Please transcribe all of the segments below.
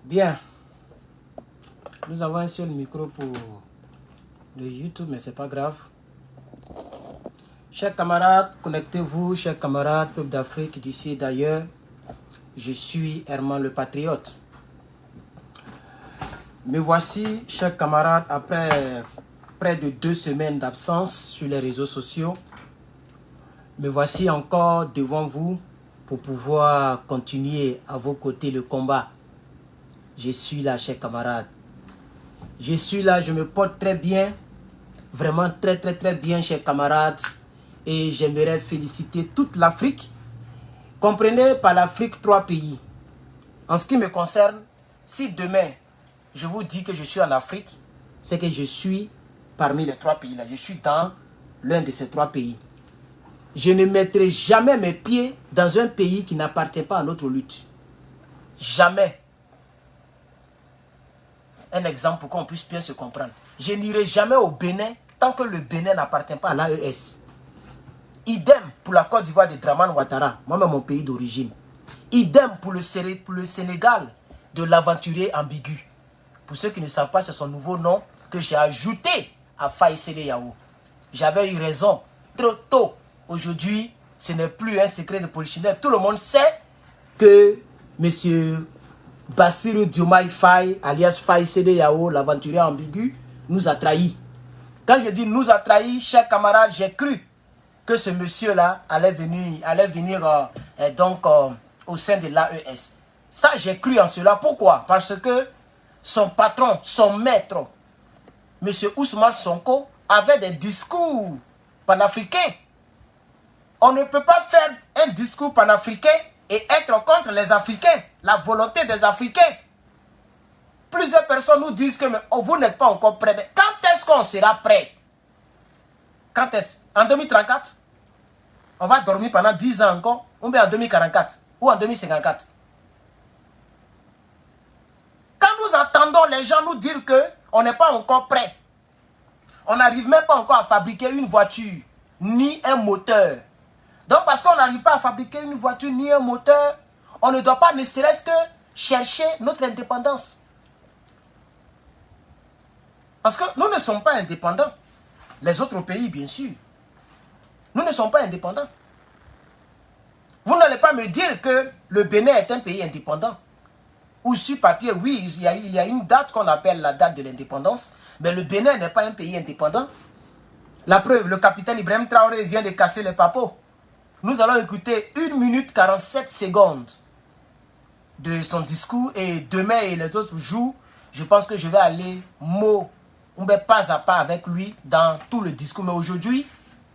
Bien. Nous avons un seul micro pour le YouTube, mais c'est pas grave. Chers camarades, connectez-vous, chers camarades, peuple d'Afrique, d'ici et d'ailleurs. Je suis Herman le Patriote. Me voici, chers camarades, après près de 2 semaines d'absence sur les réseaux sociaux. Me voici encore devant vous pour pouvoir continuer à vos côtés le combat. Je suis là, chers camarades. Je suis là, je me porte très bien. Vraiment très bien, chers camarades. Et j'aimerais féliciter toute l'Afrique. Comprenez par l'Afrique 3 pays. En ce qui me concerne, si demain, je vous dis que je suis en Afrique, c'est que je suis parmi les 3 pays là. Je suis dans l'un de ces 3 pays. Je ne mettrai jamais mes pieds dans un pays qui n'appartient pas à notre lutte. Jamais. Un exemple pour qu'on puisse bien se comprendre. Je n'irai jamais au Bénin tant que le Bénin n'appartient pas à l'AES. Idem pour la Côte d'Ivoire de Dramane Ouattara, moi-même mon pays d'origine. Idem pour le Sénégal de l'aventurier ambigu. Pour ceux qui ne savent pas, c'est son nouveau nom que j'ai ajouté à Faye Sédéyawo. J'avais eu raison trop tôt. Aujourd'hui, ce n'est plus un secret de polichinelle. Tout le monde sait que M. Bassirou Diomaye Faye, alias Faye Sédéyawo, l'aventurier ambigu, nous a trahis. Quand je dis nous a trahis, chers camarades, j'ai cru que ce monsieur-là allait venir au sein de l'AES. Ça, j'ai cru en cela. Pourquoi? Parce que son patron, son maître, M. Ousmane Sonko, avait des discours panafricains. On ne peut pas faire un discours panafricain et être contre les Africains, la volonté des Africains. Plusieurs personnes nous disent que vous n'êtes pas encore prêts. Mais quand est-ce qu'on sera prêt? Quand est-ce? En 2034? On va dormir pendant 10 ans encore? Ou bien en 2044? Ou en 2054? Quand nous entendons les gens nous dire qu'on n'est pas encore prêt, on n'arrive même pas encore à fabriquer une voiture, ni un moteur. Donc parce qu'on n'arrive pas à fabriquer une voiture, ni un moteur, on ne doit pas ne serait-ce que chercher notre indépendance. Parce que nous ne sommes pas indépendants. Les autres pays, bien sûr. Nous ne sommes pas indépendants. Vous n'allez pas me dire que le Bénin est un pays indépendant. Ou sur papier, oui, il y a une date qu'on appelle la date de l'indépendance. Mais le Bénin n'est pas un pays indépendant. La preuve, le capitaine Ibrahim Traoré vient de casser les papeaux. Nous allons écouter 1 minute 47 secondes de son discours. Et demain et les autres jours, je pense que je vais aller pas à pas avec lui dans tout le discours. Mais aujourd'hui,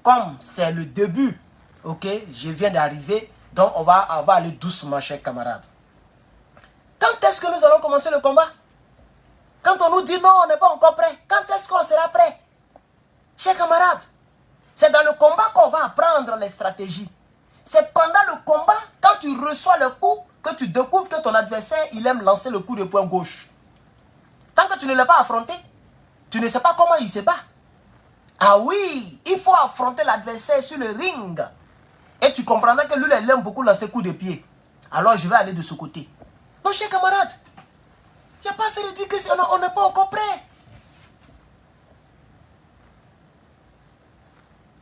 comme c'est le début, ok, je viens d'arriver, donc on va aller doucement, chers camarades. Quand est-ce que nous allons commencer le combat? Quand on nous dit non, on n'est pas encore prêt. Quand est-ce qu'on sera prêt? Chers camarades, c'est dans le combat qu'on va apprendre les stratégies. C'est pendant le combat, quand tu reçois le coup, que tu découvres que ton adversaire, il aime lancer le coup de poing gauche. Tant que tu ne l'as pas affronté, tu ne sais pas comment il se bat. Ah oui, il faut affronter l'adversaire sur le ring. Et tu comprendras que lui, il aime beaucoup lancer coup de pied. Alors je vais aller de ce côté. Donc, chers camarades, il n'y a pas à faire de dire qu'on n'est pas encore prêt.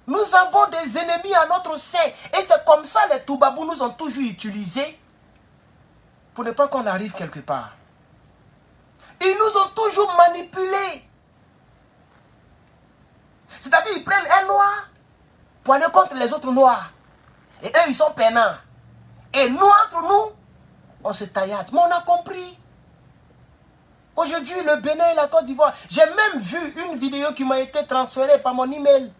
Nous avons des ennemis à notre sein. Et c'est comme ça les Toubabous nous ont toujours utilisés pour ne pas qu'on arrive quelque part. Ils nous ont toujours manipulés. C'est-à-dire ils prennent un noir pour aller contre les autres noirs. Et eux, ils sont peinants. Et nous, entre nous, on se taillade. Mais on a compris. Aujourd'hui, le Bénin et la Côte d'Ivoire. J'ai même vu une vidéo qui m'a été transférée par mon email.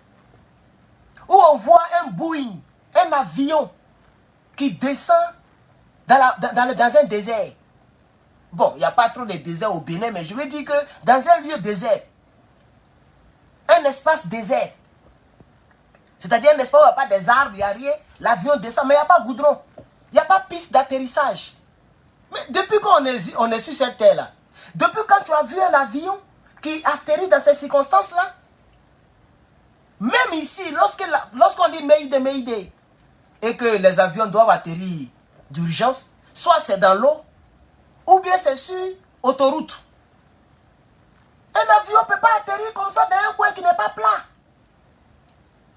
Où on voit un Boeing, un avion qui descend dans un désert. Bon, il n'y a pas trop de désert au Bénin, mais je veux dire que dans un lieu désert, un espace désert, c'est-à-dire un espace où il n'y a pas des arbres, il n'y a rien, l'avion descend, mais il n'y a pas de goudron, il n'y a pas de piste d'atterrissage. Mais depuis qu'on est sur cette terre-là, depuis quand tu as vu un avion qui atterrit dans ces circonstances-là, même ici, lorsqu'on dit Mayday, Mayday, et que les avions doivent atterrir d'urgence, soit c'est dans l'eau, ou bien c'est sur autoroute. Un avion ne peut pas atterrir comme ça dans un coin qui n'est pas plat.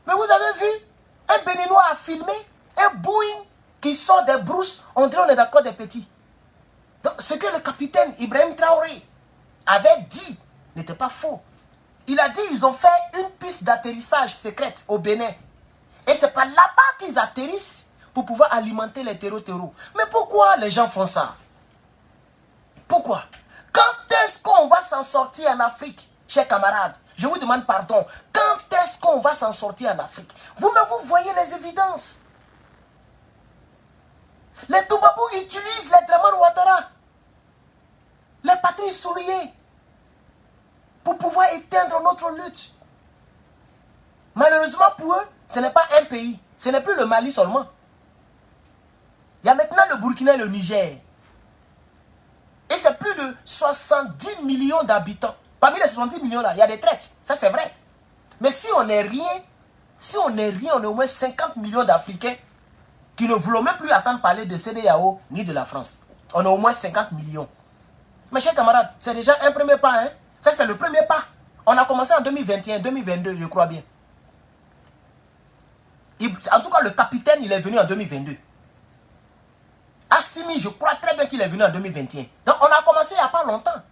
Mais vous avez vu, un Béninois a filmé un Boeing qui sort des brousses, on dirait on est d'accord des petits. Donc ce que le capitaine Ibrahim Traoré avait dit n'était pas faux. Il a dit ils ont fait une piste d'atterrissage secrète au Bénin. Et c'est pas là-bas qu'ils atterrissent pour pouvoir alimenter les terreaux. Mais pourquoi les gens font ça? Pourquoi? Quand est-ce qu'on va s'en sortir en Afrique, chers camarades? Je vous demande pardon. Quand est-ce qu'on va s'en sortir en Afrique? Vous-même, vous voyez les évidences. Les Toubabou utilisent les Draman Ouattara, les Patrice Soulier, pour pouvoir éteindre notre lutte. Malheureusement pour eux, ce n'est pas un pays. Ce n'est plus le Mali seulement. Il y a maintenant le Burkina et le Niger. Et c'est plus de 70 millions d'habitants. Parmi les 70 millions là, il y a des traites. Ça c'est vrai. Mais si on n'est rien, on est au moins 50 millions d'Africains qui ne voulons même plus attendre parler de CEDEAO ni de la France. On est au moins 50 millions. Mes chers camarades, c'est déjà un premier pas. Hein? Ça c'est le premier pas. On a commencé en 2021, 2022, je crois bien. En tout cas, le capitaine, il est venu en 2022. Assimi, je crois très bien qu'il est venu en 2021. Donc, on a commencé il n'y a pas longtemps.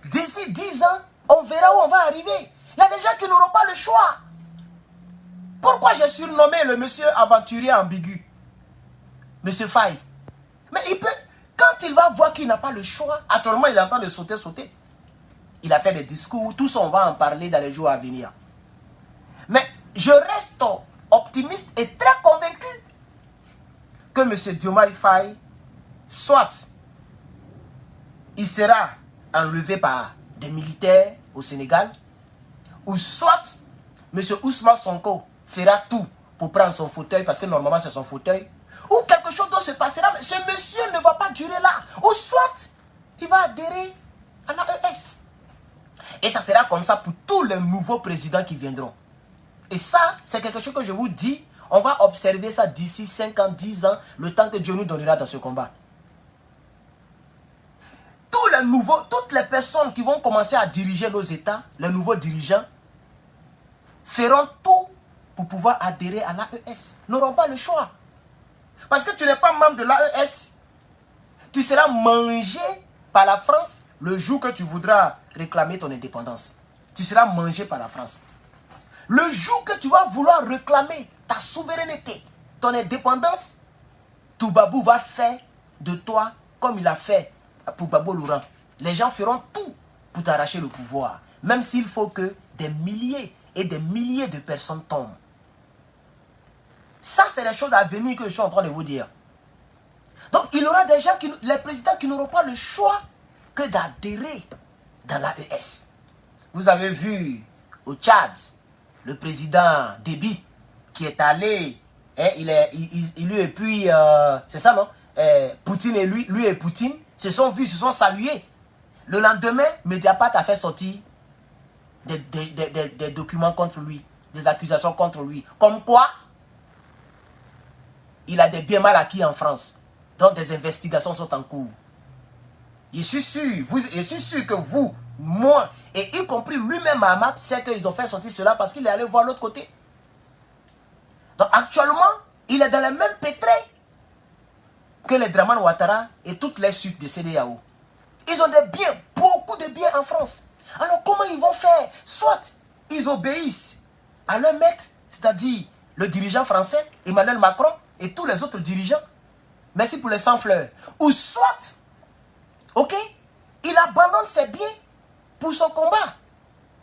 D'ici 10 ans, on verra où on va arriver. Il y a des gens qui n'auront pas le choix. Pourquoi j'ai surnommé le monsieur aventurier ambigu? Monsieur Faye. Mais il peut, quand il va voir qu'il n'a pas le choix, actuellement, il est en train de sauter. Il a fait des discours, tout ça, on va en parler dans les jours à venir. Mais je reste optimiste et très convaincu que M. Diomaye Faye, soit il sera enlevé par des militaires au Sénégal, ou soit M. Ousmane Sonko fera tout pour prendre son fauteuil, parce que normalement c'est son fauteuil, ou quelque chose d'autre se passera, mais ce monsieur ne va pas durer là, ou soit il va adhérer à l'AES. Et ça sera comme ça pour tous les nouveaux présidents qui viendront. Et ça, c'est quelque chose que je vous dis, on va observer ça d'ici 5 ans, 10 ans, le temps que Dieu nous donnera dans ce combat. Toutes les personnes qui vont commencer à diriger nos États, les nouveaux dirigeants, feront tout pour pouvoir adhérer à l'AES. N'auront pas le choix. Parce que tu n'es pas membre de l'AES. Tu seras mangé par la France le jour que tu voudras réclamer ton indépendance. Tu seras mangé par la France. Le jour que tu vas vouloir réclamer ta souveraineté, ton indépendance, Toubabou va faire de toi comme il a fait pour Gbagbo Laurent. Les gens feront tout pour t'arracher le pouvoir. Même s'il faut que des milliers et des milliers de personnes tombent. Ça, c'est les choses à venir que je suis en train de vous dire. Donc, il y aura des gens, les présidents qui n'auront pas le choix que d'adhérer dans l'AES. Vous avez vu au Tchad, le président Déby, qui est allé, hein, lui et puis, c'est ça non, Poutine et lui et Poutine se sont vus, se sont salués. Le lendemain, Mediapart a fait sortir des documents contre lui, des accusations contre lui. Comme quoi, il a des biens mal acquis en France. Donc des investigations sont en cours. Je suis sûr que vous, moi, et y compris lui-même Mahamat, c'est qu'ils ont fait sortir cela parce qu'il est allé voir l'autre côté. Donc actuellement, il est dans le même pétrin que les Draman Ouattara et toutes les suites de CEDEAO. Ils ont des biens, beaucoup de biens en France. Alors comment ils vont faire? Soit ils obéissent à leur maître, c'est-à-dire le dirigeant français, Emmanuel Macron, et tous les autres dirigeants. Merci pour les 100 fleurs. Ou soit, ok, il abandonne ses biens pour son combat.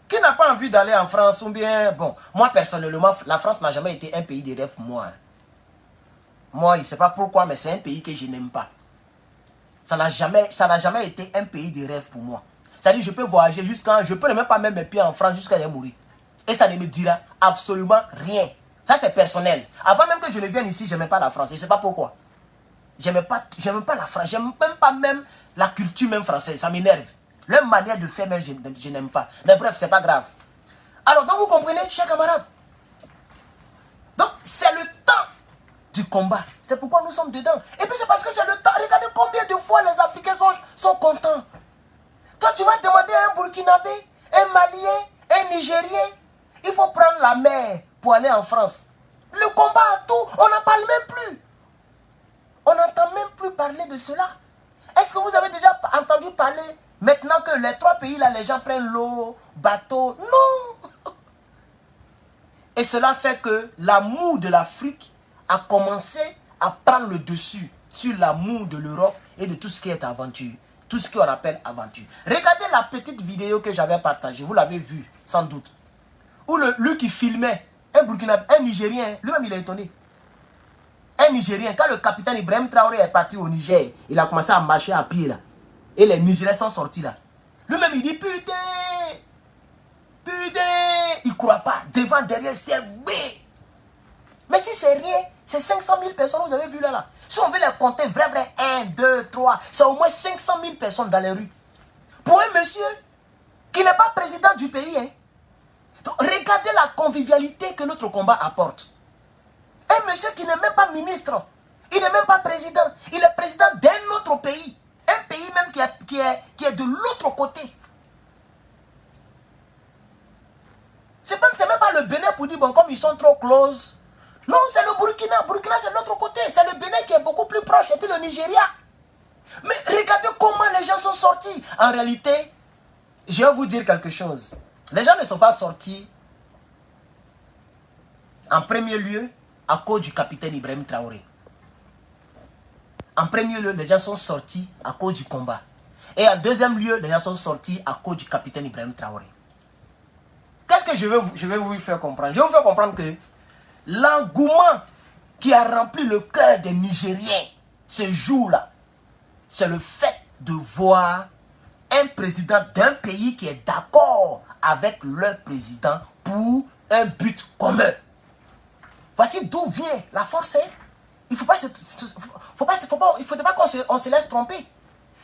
Qui n'a pas envie d'aller en France ou bien... Bon, moi personnellement, la France n'a jamais été un pays de rêve pour moi. Moi, je ne sais pas pourquoi, mais c'est un pays que je n'aime pas. Ça n'a jamais été un pays de rêve pour moi. C'est-à-dire je peux voyager jusqu'à... Je peux même pas mettre mes pieds en France jusqu'à y mourir. Et ça ne me dira absolument rien. Ça, c'est personnel. Avant même que je ne vienne ici, je n'aimais pas la France. Je ne sais pas pourquoi. J'aime pas la France, j'aime même pas même la culture même française, ça m'énerve. Leur manière de faire même, je n'aime pas. Mais bref, c'est pas grave. Alors, donc vous comprenez, chers camarades. Donc, c'est le temps du combat. C'est pourquoi nous sommes dedans. Et puis c'est parce que c'est le temps. Regardez combien de fois les Africains sont contents. Toi, tu vas demander à un Burkinabé, un Malien, un Nigérien, il faut prendre la mer pour aller en France. Le combat a tout, on n'en parle même plus. On n'entend même plus parler de cela. Est-ce que vous avez déjà entendu parler maintenant que les 3 pays là, les gens prennent l'eau, bateau? Non. Et cela fait que l'amour de l'Afrique a commencé à prendre le dessus sur l'amour de l'Europe et de tout ce qui est aventure. Tout ce qu'on appelle aventure. Regardez la petite vidéo que j'avais partagée. Vous l'avez vue, sans doute. Où lui qui filmait, un Nigérien, lui-même il est étonné. Un Nigérien, quand le capitaine Ibrahim Traoré est parti au Niger, il a commencé à marcher à pied là. Et les Nigériens sont sortis là. Lui-même il dit putain, il ne croit pas. Devant, derrière, c'est B. Mais si c'est rien, c'est 500 000 personnes, vous avez vu là. Si on veut les compter, vrai, 1, 2, 3, c'est au moins 500 000 personnes dans les rues. Pour un monsieur qui n'est pas président du pays. Hein. Donc, regardez la convivialité que notre combat apporte. Un monsieur qui n'est même pas ministre, il n'est même pas président, il est président d'un autre pays. Un pays même qui est de l'autre côté. C'est même pas le Bénin pour dire, bon, comme ils sont trop close. Non, c'est le Burkina. Burkina, c'est de l'autre côté. C'est le Bénin qui est beaucoup plus proche. Et puis le Nigeria. Mais regardez comment les gens sont sortis. En réalité, je vais vous dire quelque chose. Les gens ne sont pas sortis en premier lieu à cause du capitaine Ibrahim Traoré. En premier lieu, les gens sont sortis à cause du combat. Et en deuxième lieu, les gens sont sortis à cause du capitaine Ibrahim Traoré. Qu'est-ce que je vais vous faire comprendre? Je vais vous faire comprendre que l'engouement qui a rempli le cœur des Nigériens ce jour-là, c'est le fait de voir un président d'un pays qui est d'accord avec leur président pour un but commun. Voici d'où vient la force. Hein? Il ne faudrait pas qu'on se laisse tromper.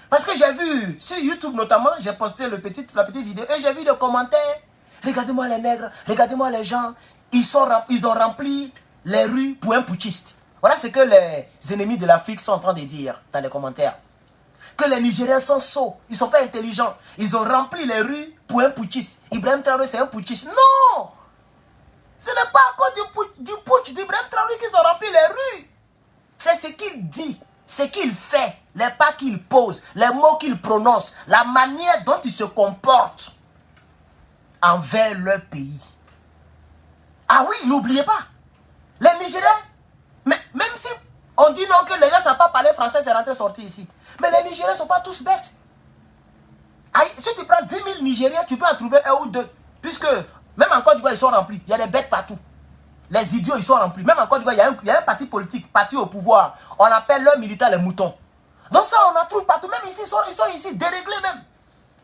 Parce que j'ai vu sur YouTube notamment, j'ai posté la petite vidéo et j'ai vu des commentaires. Regardez-moi les nègres, regardez-moi les gens. Ils ont rempli les rues pour un putschiste. Voilà ce que les ennemis de l'Afrique sont en train de dire dans les commentaires. Que les Nigériens sont sots, ils ne sont pas intelligents. Ils ont rempli les rues pour un putschiste. Ibrahim Traoré, c'est un putschiste. Non! Ce n'est pas à cause du putsch d'Ibrahim Traoré qu'ils ont rempli les rues. C'est ce qu'il dit, ce qu'il fait, les pas qu'il pose, les mots qu'il prononce, la manière dont il se comporte envers leur pays. Ah oui, n'oubliez pas, les Nigériens, même si on dit non que les gens ne savent pas parler français, c'est rentré sorti ici. Mais les Nigériens ne sont pas tous bêtes. Si tu prends 10 000 Nigériens, tu peux en trouver un ou deux. Puisque même en Côte d'Ivoire, ils sont remplis. Il y a des bêtes partout. Les idiots, ils sont remplis. Même en Côte d'Ivoire, il y a un parti politique, parti au pouvoir. On appelle leurs militaires les moutons. Donc ça, on en trouve partout. Même ici, ils sont ici, déréglés même.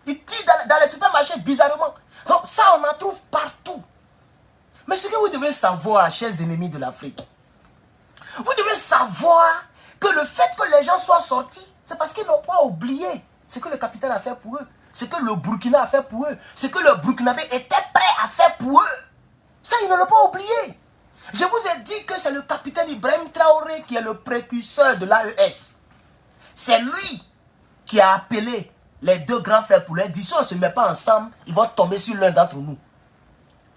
Ils tirent dans les supermarchés bizarrement. Donc ça, on en trouve partout. Mais ce que vous devez savoir, chers ennemis de l'Afrique, vous devez savoir que le fait que les gens soient sortis, c'est parce qu'ils n'ont pas oublié ce que le capitaine a fait pour eux, ce que le Burkina a fait pour eux, ce que le Burkinabé était prêt à faire pour eux. Ça, ils ne l'ont pas oublié. Je vous ai dit que c'est le capitaine Ibrahim Traoré qui est le précurseur de l'AES. C'est lui qui a appelé les deux grands frères pour leur dire, si on ne se met pas ensemble, ils vont tomber sur l'un d'entre nous.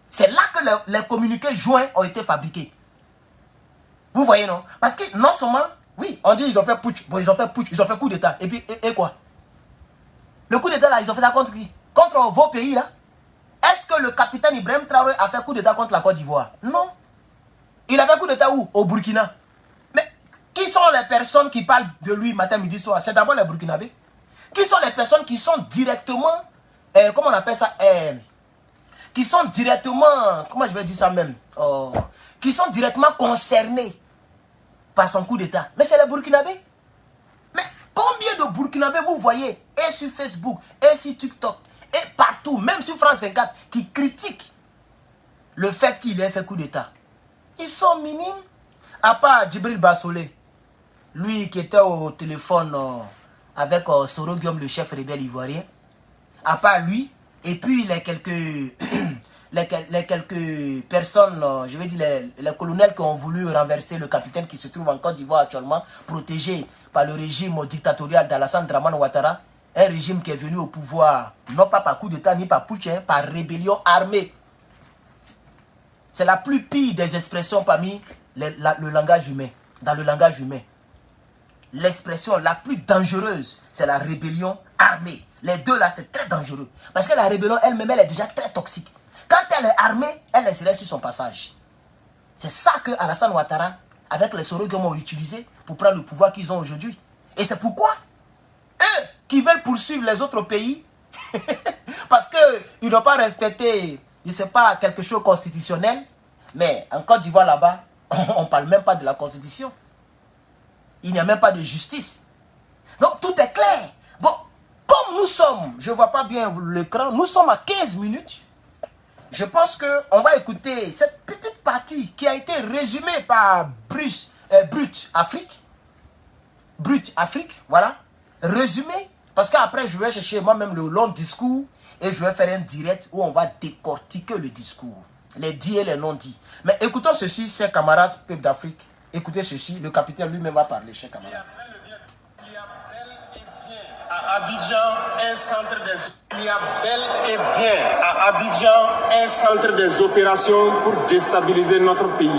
C'est là que les communiqués joints ont été fabriqués. Vous voyez, non? Parce que non seulement, oui, on dit ils ont fait putsch, bon, ils ont fait coup d'état. Et puis, et quoi? Le coup d'état là, ils ont fait ça contre qui? Contre vos pays là? Est-ce que le capitaine Ibrahim Traoré a fait coup d'état contre la Côte d'Ivoire? Non. Il a fait coup d'état où? Au Burkina. Mais qui sont les personnes qui parlent de lui matin, midi, soir? C'est d'abord les Burkinabés. Qui sont les personnes qui sont directement, comment on appelle ça? Qui sont directement, comment je vais dire ça même? Qui sont directement concernés par son coup d'état. Mais c'est les Burkinabés. Mais combien de Burkinabés vous voyez, et sur Facebook, et sur TikTok, et partout, même sur France 24, qui critiquent le fait qu'il ait fait coup d'état? Ils sont minimes, à part Djibril Bassolé. lui qui était au téléphone avec Soro Guillaume, le chef rebelle ivoirien. À part lui, et puis les quelques, les quelques personnes, je vais dire les colonels qui ont voulu renverser le capitaine qui se trouve en Côte d'Ivoire actuellement, protégé par le régime dictatorial d'Alassane Dramane Ouattara, un régime qui est venu au pouvoir, non pas par coup d'État ni par putsch, par rébellion armée. C'est la plus pire des expressions parmi le langage humain, dans le langage humain. L'expression la plus dangereuse, c'est la rébellion armée. Les deux là, c'est très dangereux. Parce que la rébellion elle-même, elle est déjà très toxique. Quand elle est armée, elle laisserait sur son passage. C'est ça que Alassane Ouattara, avec les Soro Guillaume, ont utilisé pour prendre le pouvoir qu'ils ont aujourd'hui. Et c'est pourquoi eux qui veulent poursuivre les autres pays, parce qu'ils n'ont pas respecté, je ne sais pas, quelque chose de constitutionnel, mais en Côte d'Ivoire là-bas, on ne parle même pas de la constitution. Il n'y a même pas de justice. Donc tout est clair. Bon, comme nous sommes, je ne vois pas bien l'écran, nous sommes à 15 minutes. Je pense qu'on va écouter cette petite partie qui a été résumée par Brut Afrique. Brut Afrique, voilà. Résumé, parce qu'après je vais chercher moi-même le long discours et je vais faire un direct où on va décortiquer le discours. Les dits et les non-dits. Mais écoutons ceci, chers camarades, peuple d'Afrique. Écoutez ceci, le capitaine lui-même va parler, chers camarades. Il y a bel et bien à Abidjan un centre des... Il y a bel et bien à Abidjan un centre des opérations pour déstabiliser notre pays.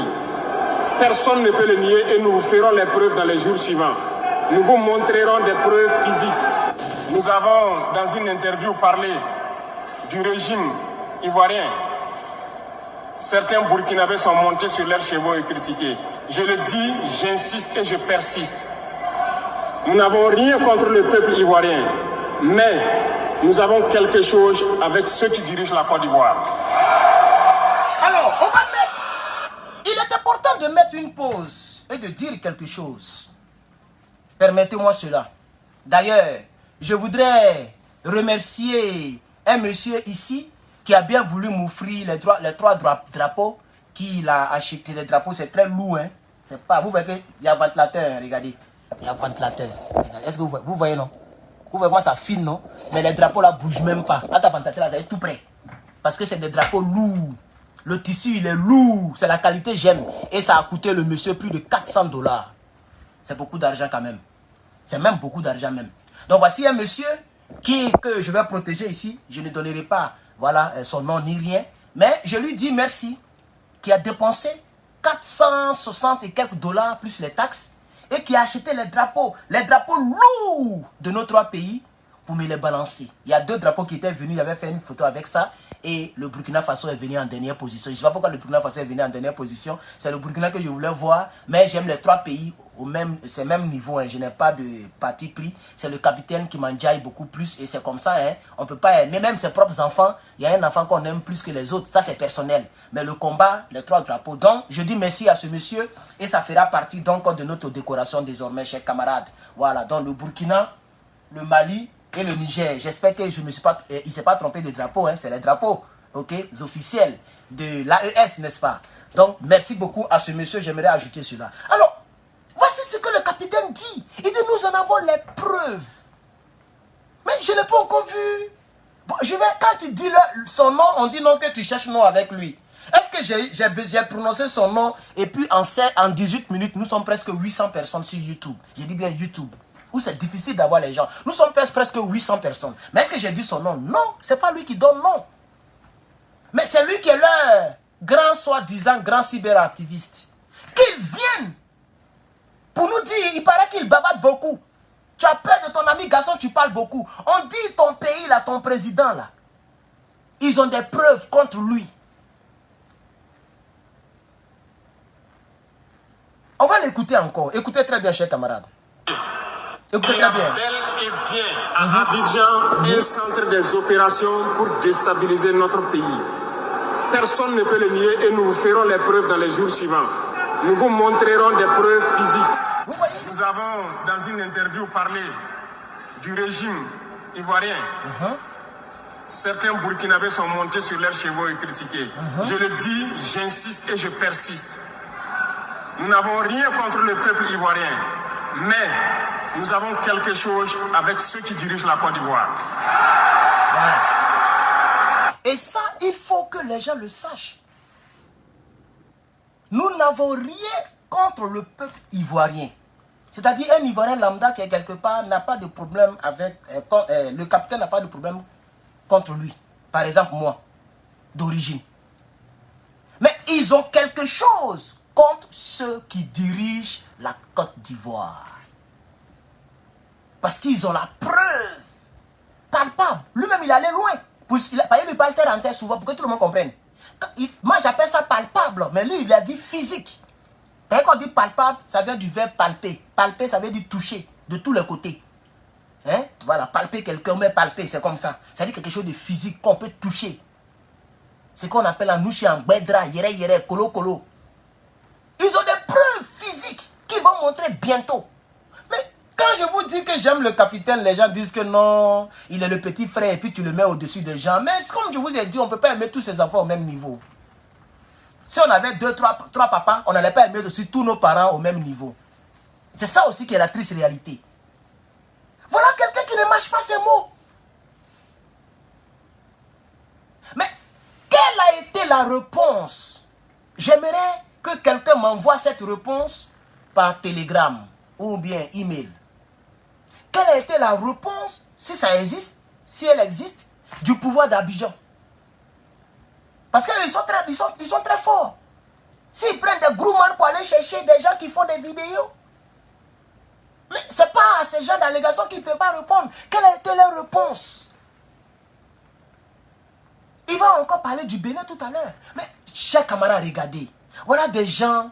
Personne ne peut le nier et nous vous ferons les preuves dans les jours suivants. Nous vous montrerons des preuves physiques. Nous avons, dans une interview, parlé du régime ivoirien. Certains Burkinabés sont montés sur leurs chevaux et critiqués. Je le dis, j'insiste et je persiste. Nous n'avons rien contre le peuple ivoirien, mais nous avons quelque chose avec ceux qui dirigent la Côte d'Ivoire. Alors, on va mettre... Il est important de mettre une pause et de dire quelque chose. Permettez-moi cela. D'ailleurs, je voudrais remercier un monsieur ici qui a bien voulu m'offrir les trois drapeaux qu'il a acheté. Les drapeaux, c'est très lourd. Hein? C'est pas... Vous voyez qu'il y a un ventilateur, regardez. Il y a un ventilateur. Est-ce que vous voyez, non? Vous voyez comment ça file, non? Mais les drapeaux là bougent même pas. Attends, ventilateur là, ça est tout près. Parce que c'est des drapeaux lourds. Le tissu, il est lourd. C'est la qualité, j'aime. Et ça a coûté le monsieur plus de 400 $. C'est beaucoup d'argent quand même. C'est même beaucoup d'argent même. Donc voici un monsieur que je vais protéger ici. Je ne donnerai pas voilà, son nom ni rien. Mais je lui dis merci. Qui a dépensé 460 et quelques $ plus les taxes. Et qui a acheté les drapeaux lourds de nos trois pays pour me les balancer. Il y a 2 drapeaux qui étaient venus, j'avais fait une photo avec ça. Et le Burkina Faso est venu en dernière position. Je ne sais pas pourquoi le Burkina Faso est venu en dernière position. C'est le Burkina que je voulais voir. Mais j'aime les 3 pays au même niveau. Hein. Je n'ai pas de parti pris. C'est le capitaine qui m'enjaille beaucoup plus. Et c'est comme ça. Hein. On ne peut pas aimer même ses propres enfants. Il y a un enfant qu'on aime plus que les autres. Ça, c'est personnel. Mais le combat, les 3 drapeaux. Donc, je dis merci à ce monsieur. Et ça fera partie donc de notre décoration désormais, chers camarades. Voilà. Donc, le Burkina, le Mali et le Niger. J'espère que je me suis pas, il ne s'est pas trompé de drapeau. Hein. C'est les drapeaux officiels de l'AES, n'est-ce pas? Donc, merci beaucoup à ce monsieur. J'aimerais ajouter cela. Alors, voici ce que le capitaine dit. Il dit, nous en avons les preuves. Mais je n'ai pas encore vu. Bon, quand tu dis son nom, on dit non que tu cherches non avec lui. Est-ce que j'ai prononcé son nom et puis en 18 minutes, nous sommes presque 800 personnes sur YouTube. J'ai dit bien YouTube. Où c'est difficile d'avoir les gens. Nous sommes presque 800 personnes. Mais est-ce que j'ai dit son nom? Non, c'est pas lui qui donne non. Mais c'est lui qui est leur grand, soi-disant, grand cyberactiviste. Qu'il vienne pour nous dire, il paraît qu'il bavarde beaucoup. Tu as peur de ton ami garçon, tu parles beaucoup. On dit ton pays là, ton président là. Ils ont des preuves contre lui. On va l'écouter encore. Écoutez très bien, chers camarades. Écoutez très bien. Bel et bien à Abidjan un centre des opérations pour déstabiliser notre pays. Personne ne peut le nier et nous vous ferons les preuves dans les jours suivants. Nous vous montrerons des preuves physiques. Nous avons, dans une interview, parlé du régime ivoirien. Certains Burkinabés sont montés sur leurs chevaux et critiqués. Je le dis, j'insiste et je persiste. Nous n'avons rien contre le peuple ivoirien, Mais nous avons quelque chose avec ceux qui dirigent la Côte d'Ivoire. Et ça, il faut que les gens le sachent. Nous n'avons rien contre le peuple ivoirien. C'est-à-dire un Ivoirien lambda qui est quelque part n'a pas de problème avec... le capitaine n'a pas de problème contre lui. Par exemple, moi, d'origine. Mais ils ont quelque chose contre ceux qui dirigent la Côte d'Ivoire. Parce qu'ils ont la preuve palpable. Lui-même, il allait loin. Il parle terre en terre souvent pour que tout le monde comprenne. Moi, j'appelle ça palpable, mais lui, il a dit physique. Quand on dit palpable, ça vient du verbe palper. Palper, ça veut dire toucher, de tous les côtés. Hein? Voilà, palper quelqu'un, mais palper, c'est comme ça. Ça dit quelque chose de physique qu'on peut toucher. C'est qu'on appelle en nouchi, en bedra, yere yere, kolo kolo. Ils ont des preuves physiques qu'ils vont montrer bientôt. Mais quand je vous dis que j'aime le capitaine, les gens disent que non, il est le petit frère et puis tu le mets au-dessus des gens. Mais comme je vous ai dit, on ne peut pas aimer tous ces enfants au même niveau. Si on avait 2, 3 papas, on n'allait pas aimer aussi tous nos parents au même niveau. C'est ça aussi qui est la triste réalité. Voilà quelqu'un qui ne mâche pas ses mots. Mais quelle a été la réponse? J'aimerais que quelqu'un m'envoie cette réponse par télégramme ou bien email. Quelle a été la réponse, si ça existe, si elle existe, du pouvoir d'Abidjan? Parce qu'ils sont très forts. S'ils prennent des groupements pour aller chercher des gens qui font des vidéos, mais ce n'est pas à ces gens d'allégation qui ne peuvent pas répondre. Quelle a été leur réponse? Il va encore parler du Bénin tout à l'heure. Mais, chers camarades, regardez. Voilà des gens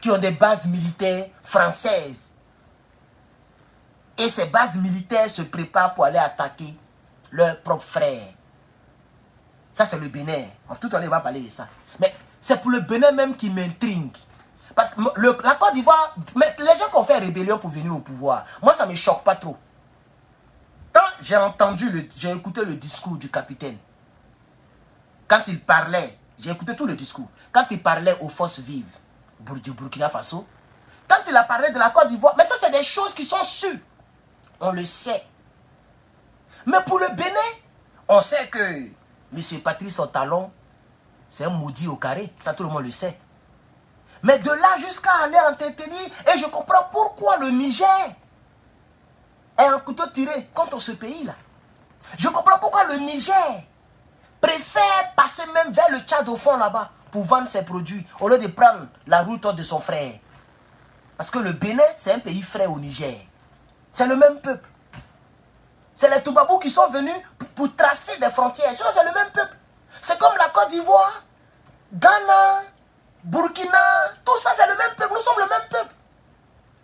qui ont des bases militaires françaises. Et ces bases militaires se préparent pour aller attaquer leurs propres frères. Ça, c'est le Bénin. En tout cas, on va parler de ça. Mais c'est pour le Bénin même qui m'intrigue. Parce que la Côte d'Ivoire, les gens qui ont fait rébellion pour venir au pouvoir, moi, ça ne me choque pas trop. Quand j'ai écouté le discours du capitaine, quand il parlait, j'ai écouté tout le discours, quand il parlait aux forces vives du Burkina Faso, quand il a parlé de la Côte d'Ivoire, mais ça, c'est des choses qui sont sûres. On le sait. Mais pour le Bénin, on sait que M. Patrice Talon, c'est un maudit au carré. Ça, tout le monde le sait. Mais de là jusqu'à aller entretenir, et je comprends pourquoi le Niger est un couteau tiré contre ce pays-là. Je comprends pourquoi le Niger préfère passer même vers le Tchad au fond là-bas pour vendre ses produits au lieu de prendre la route de son frère. Parce que le Bénin, c'est un pays frère au Niger. C'est le même peuple. C'est les Toubabous qui sont venus pour tracer des frontières. Sinon, c'est le même peuple. C'est comme la Côte d'Ivoire, Ghana, Burkina, tout ça, c'est le même peuple. Nous sommes le même peuple.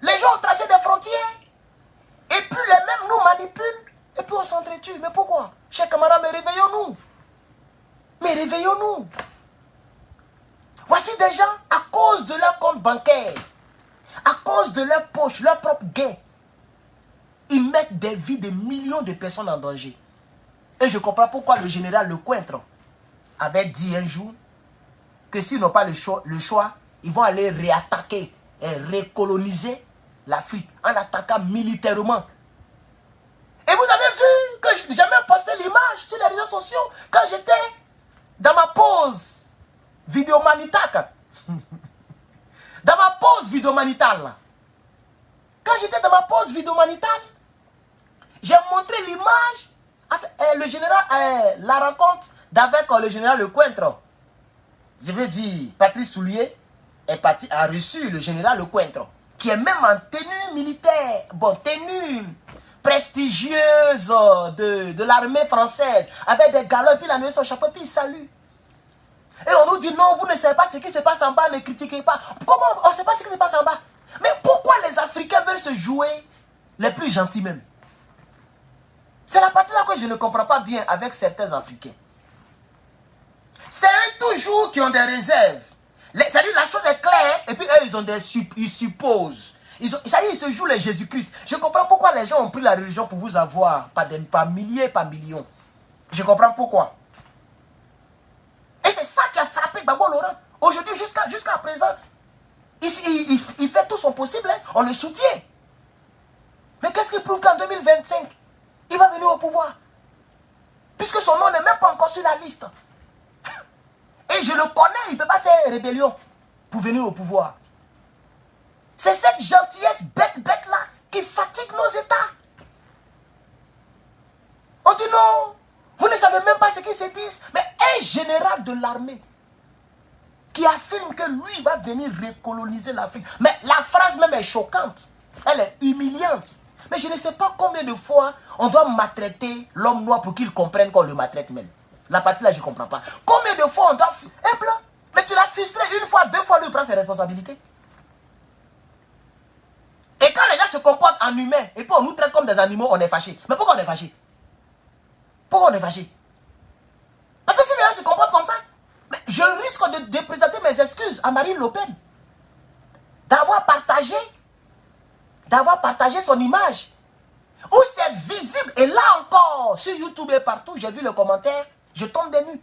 Les gens ont tracé des frontières. Et puis les mêmes nous manipulent. Et puis on s'entretue. Mais pourquoi? Chers camarades, mais réveillons-nous. Mais réveillons-nous. Voici des gens, à cause de leur compte bancaire, à cause de leur poche, leur propre gain, ils mettent des vies de millions de personnes en danger. Et je comprends pourquoi le général Lecointre avait dit un jour que s'ils n'ont pas le choix, ils vont aller réattaquer et recoloniser l'Afrique en attaquant militairement. Et vous avez vu que j'ai même posté l'image sur les réseaux sociaux quand j'étais dans ma pause vidéo manitale. Dans ma pause vidéo manitale. Quand j'étais dans ma pause vidéo manitale, j'ai montré l'image, le général, la rencontre avec le général Lecointre. Je veux dire, Patrice Soulier a reçu le général Lecointre, qui est même en tenue militaire, bon, tenue prestigieuse de l'armée française, avec des galons, et puis il a mis son chapeau, puis il salue. Et on nous dit non, vous ne savez pas ce qui se passe en bas, ne critiquez pas. Comment on ne sait pas ce qui se passe en bas? Mais pourquoi les Africains veulent se jouer les plus gentils même? C'est la partie là que je ne comprends pas bien avec certains Africains. C'est eux toujours qui ont des réserves. C'est-à-dire la chose est claire, et puis eux ils supposent. C'est-à-dire ils se jouent les Jésus-Christ. Je comprends pourquoi les gens ont pris la religion pour vous avoir, par milliers, par millions. Je comprends pourquoi. Et c'est ça qui a frappé Gbagbo Laurent. Aujourd'hui, jusqu'à présent, Il fait tout son possible, hein. On le soutient. Mais qu'est-ce qui prouve qu'en 2025, il va venir au pouvoir? Puisque son nom n'est même pas encore sur la liste. Et je le connais, il ne peut pas faire rébellion pour venir au pouvoir. C'est cette gentillesse bête-là qui fatigue nos États. On dit non, vous ne savez même pas ce qu'ils se disent. Mais un général de l'armée qui affirme que lui va venir recoloniser l'Afrique. Mais la phrase même est choquante. Elle est humiliante. Mais je ne sais pas combien de fois on doit maltraiter l'homme noir pour qu'il comprenne qu'on le maltraite même. La partie là, je ne comprends pas. Combien de fois on doit... Un blanc, mais tu l'as frustré une fois, deux fois, lui prend ses responsabilités. Et quand les gens se comportent en humains, et puis on nous traite comme des animaux, on est fâché. Mais pourquoi on est fâché? Pourquoi on est fâché? Parce que si les gens se comportent comme ça, mais je risque de présenter mes excuses à Marine Le Pen. D'avoir partagé son image. Où c'est visible. Et là encore, sur YouTube et partout, j'ai vu le commentaire, je tombe des nues.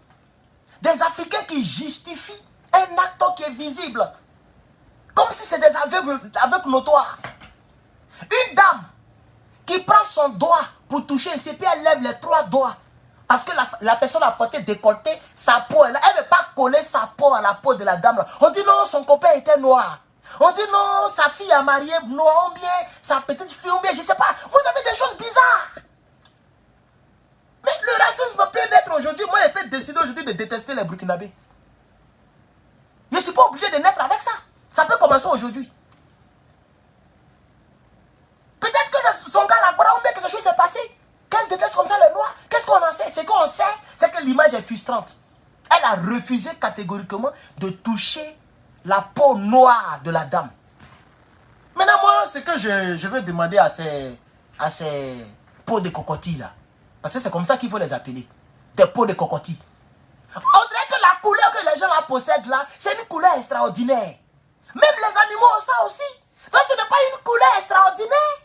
Des Africains qui justifient un acte qui est visible. Comme si c'est des aveugles notoires. Une dame qui prend son doigt pour toucher ici, puis elle lève les 3 doigts. Parce que la personne a porté décolleté, sa peau, elle ne veut pas coller sa peau à la peau de la dame. On dit non, son copain était noir. On dit non, sa fille a marié noir, ou bien sa petite fille, ou bien je ne sais pas. Vous avez des choses bizarres. Mais le racisme peut naître aujourd'hui. Moi, je peux décider aujourd'hui de détester les Burkinabés. Je ne suis pas obligé de naître avec ça. Ça peut commencer aujourd'hui. Peut-être que son gars là-bas, ou bien quelque chose s'est passé. Qu'elle déteste comme ça les noirs. Qu'est-ce qu'on en sait? Ce qu'on sait, c'est que l'image est frustrante. Elle a refusé catégoriquement de toucher la peau noire de la dame. Maintenant, moi, ce que je veux demander à ces peaux de cocotilles là, parce que c'est comme ça qu'il faut les appeler, des peaux de cocotilles. On dirait que la couleur que les gens là possèdent là, c'est une couleur extraordinaire. Même les animaux ont ça aussi. Donc ce n'est pas une couleur extraordinaire.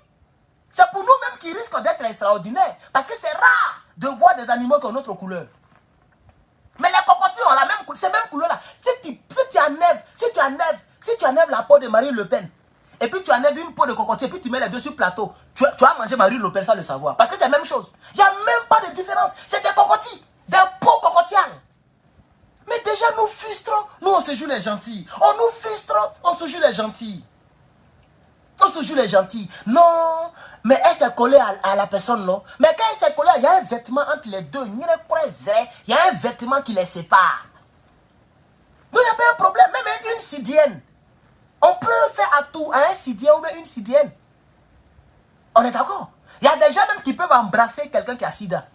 C'est pour nous-mêmes qui risquons d'être extraordinaires. Parce que c'est rare de voir des animaux qui ont notre couleur. Mais les cocotilles ont la même couleur, ces mêmes couleurs là. Si tu enlèves la peau de Marine Le Pen, et puis tu enlèves une peau de cocotier, et puis tu mets les deux sur le plateau, tu vas manger Marine Le Pen sans le savoir. Parce que c'est la même chose. Il n'y a même pas de différence. C'est des cocotilles, des peaux cocotières. Mais déjà nous frustrons, nous on se joue les gentils. On nous frustre, on se joue les gentils. On se joue les gentils. Non, mais elle s'est collée à la personne, non. Mais quand elle s'est collée, il y a un vêtement entre les deux. Il y a un vêtement qui les sépare. Donc il n'y a pas un problème. Même une sidienne. On peut faire à tout à un sidien ou même une sidienne. On est d'accord. Il y a des gens même qui peuvent embrasser quelqu'un qui a sida.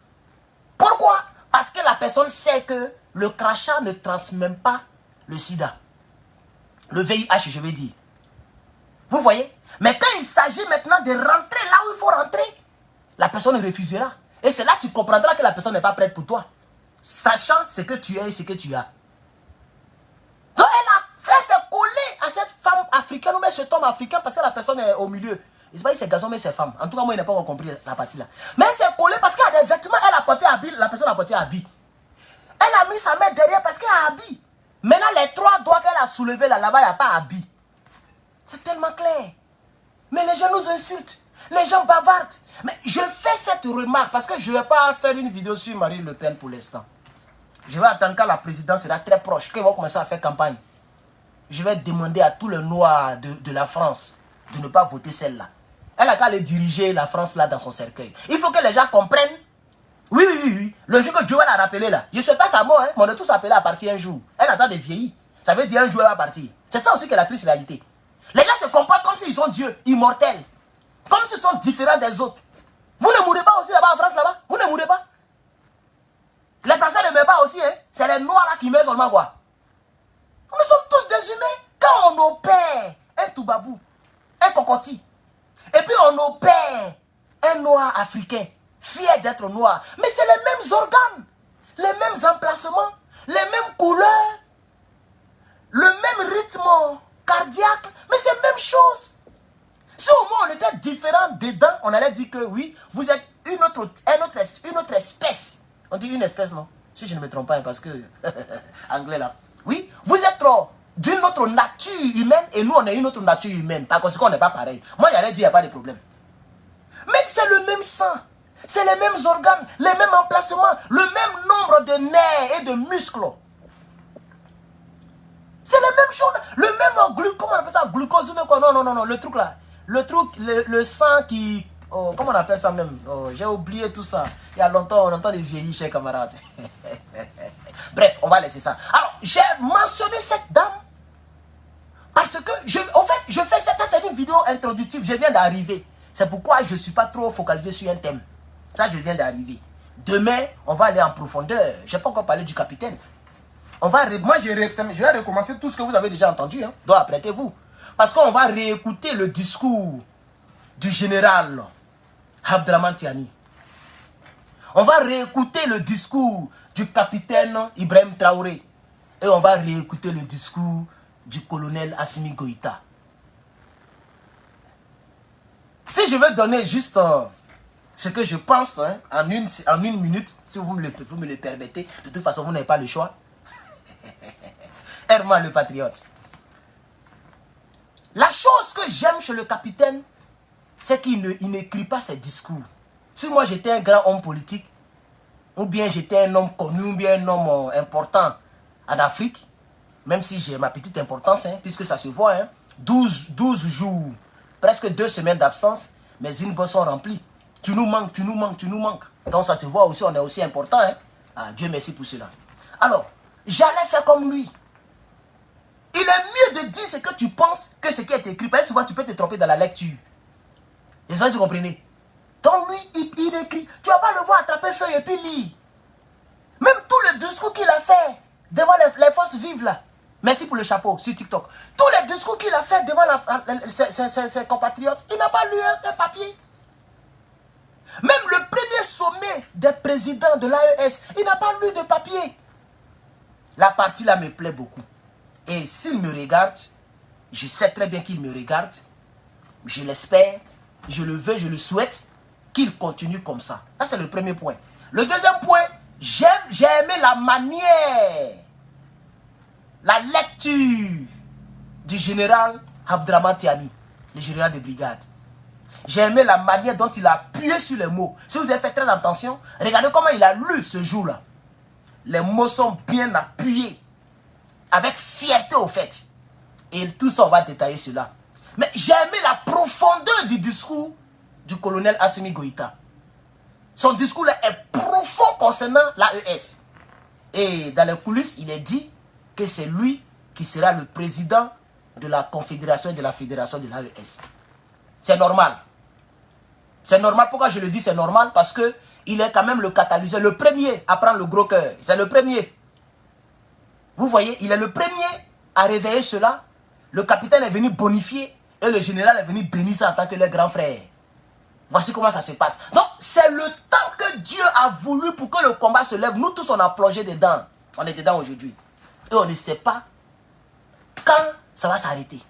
Pourquoi? Parce que la personne sait que le crachat ne transmet pas le sida. Le VIH, je veux dire. Vous voyez? Mais quand il s'agit maintenant de rentrer là où il faut rentrer, la personne refusera. Et c'est là que tu comprendras que la personne n'est pas prête pour toi. Sachant ce que tu es et ce que tu as. Donc elle s'est collée à cette femme africaine ou même cet homme africain parce que la personne est au milieu. Il ne sait pas si c'est garçon mais c'est femme. En tout cas, moi, il n'a pas encore compris la partie là. Mais elle s'est collée parce qu'il y a des vêtements, elle a porté habit, la personne a porté habit. Elle a mis sa main derrière parce qu'elle a habit. Maintenant, les 3 doigts qu'elle a soulevés là-bas, il n'y a pas habit. C'est tellement clair. Mais les gens nous insultent. Les gens bavardent. Mais je fais cette remarque parce que je ne vais pas faire une vidéo sur Marine Le Pen pour l'instant. Je vais attendre quand la présidence sera très proche, qu'ils vont commencer à faire campagne. Je vais demander à tous les noirs de la France de ne pas voter celle-là. Elle a qu'à aller diriger la France là dans son cercueil. Il faut que les gens comprennent. Oui. Le jour que Dieu va la rappeler là. Je ne sais pas sa mort, hein, mais on est tous appelés à partir un jour. Elle attend de vieillir. Ça veut dire un jour elle va partir. C'est ça aussi qui est la triste réalité. Les gens se comportent comme s'ils sont Dieu, immortels. Comme s'ils sont différents des autres. Vous ne mourrez pas aussi là-bas en France là-bas? Vous ne mourrez pas? Les Français ne meurent pas aussi, hein? C'est les Noirs là qui meurent seulement quoi? Nous sommes tous des humains. Quand on opère un toubabou, un cocotier, et puis on opère un noir africain, fier d'être noir, mais c'est les mêmes organes, les mêmes emplacements, les mêmes couleurs, le même rythme cardiaque, mais c'est la même chose. Si au moins on était différents dedans, on allait dire que oui, vous êtes une autre espèce. On dit une espèce, non? Si je ne me trompe pas, parce que... anglais là. Oui, vous êtes trop d'une autre nature humaine et nous, on est une autre nature humaine. Par conséquent, on n'est pas pareil. Moi, j'allais dire, il n'y a pas de problème. Mais c'est le même sang. C'est les mêmes organes, les mêmes emplacements, le même nombre de nerfs et de muscles. C'est la même chose. Le même glucose, comment on appelle ça? Glucose, non, le truc là. Le sang qui... Oh, comment on appelle ça même? Oh, j'ai oublié tout ça. Il y a longtemps, on entend des vieillis chez camarades. Bref, on va laisser ça. Alors, j'ai mentionné cette dame parce que, en fait, je fais cette c'est une vidéo introductive. Je viens d'arriver. C'est pourquoi je ne suis pas trop focalisé sur un thème. Ça, je viens d'arriver. Demain, on va aller en profondeur. Je n'ai pas encore parlé du capitaine. Moi, je vais recommencer tout ce que vous avez déjà entendu. Hein. Donc, apprêtez-vous. Parce qu'on va réécouter le discours du général Abdraman Tiani. On va réécouter le discours du capitaine Ibrahim Traoré. Et on va réécouter le discours du colonel Assimi Goïta. Si je veux donner juste ce que je pense hein, en une minute, si vous me le permettez, de toute façon, vous n'avez pas le choix. Herman le patriote. La chose que j'aime chez le capitaine, c'est qu'il n'écrit pas ses discours. Si moi j'étais un grand homme politique, ou bien j'étais un homme connu, ou bien un homme important en Afrique, même si j'ai ma petite importance, hein, puisque ça se voit, hein, 12 jours, presque 2 semaines d'absence, mes inbox sont remplis. Tu nous manques, tu nous manques, tu nous manques. Donc ça se voit aussi, on est aussi important. Hein. Ah, Dieu merci pour cela. Alors, j'allais faire comme lui. Il est mieux de dire ce que tu penses que ce qui est écrit. Parce que souvent, tu peux te tromper dans la lecture. J'espère que vous comprenez. Donc lui, il écrit. Tu vas pas le voir attraper feuille et puis lire. Même tout le discours qu'il a fait devant les forces vives là. Merci pour le chapeau sur TikTok. Tous les discours qu'il a fait devant ses compatriotes, il n'a pas lu un papier. Même le premier sommet des présidents de l'AES, il n'a pas lu de papier. La partie là me plaît beaucoup. Et s'il me regarde, je sais très bien qu'il me regarde. Je l'espère, je le veux, je le souhaite, qu'il continue comme ça. Ça, c'est le premier point. Le deuxième point, j'ai aimé la manière, la lecture du général Abdraman Tiani, le général de brigade. J'ai aimé la manière dont il a appuyé sur les mots. Si vous avez fait très attention, regardez comment il a lu ce jour-là. Les mots sont bien appuyés, avec fierté au fait. Et tout ça, on va détailler cela. Mais j'ai aimé la profondeur du discours du colonel Assimi Goïta. Son discours là est profond concernant l'AES. Et dans les coulisses, il est dit que c'est lui qui sera le président de la confédération et de la fédération de l'AES. C'est normal. C'est normal. Pourquoi je le dis c'est normal? Parce que il est quand même le catalyseur, le premier à prendre le gros cœur. C'est le premier. Vous voyez, il est le premier à réveiller cela. Le capitaine est venu bonifier et le général est venu bénir ça en tant que leur grand frère. Voici comment ça se passe. Donc, c'est le temps que Dieu a voulu pour que le combat se lève. Nous tous, on a plongé dedans. On est dedans aujourd'hui. Et on ne sait pas quand ça va s'arrêter.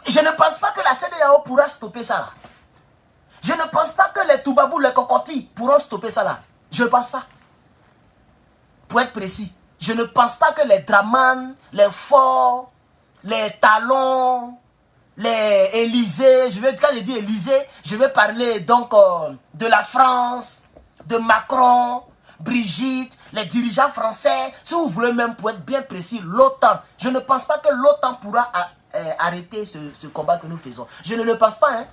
Je ne pense pas que la CEDEAO pourra stopper ça là. Je ne pense pas que les Toubabou, les Cocotis pourront stopper ça là. Je ne pense pas. Pour être précis, je ne pense pas que les Draman, les Forts, les Talons, les Élysée, quand je dis Élysée, je vais parler donc de la France, de Macron, Brigitte, les dirigeants français, si vous voulez même pour être bien précis, l'OTAN. Je ne pense pas que l'OTAN pourra arrêter ce combat que nous faisons. Je ne le pense pas, hein.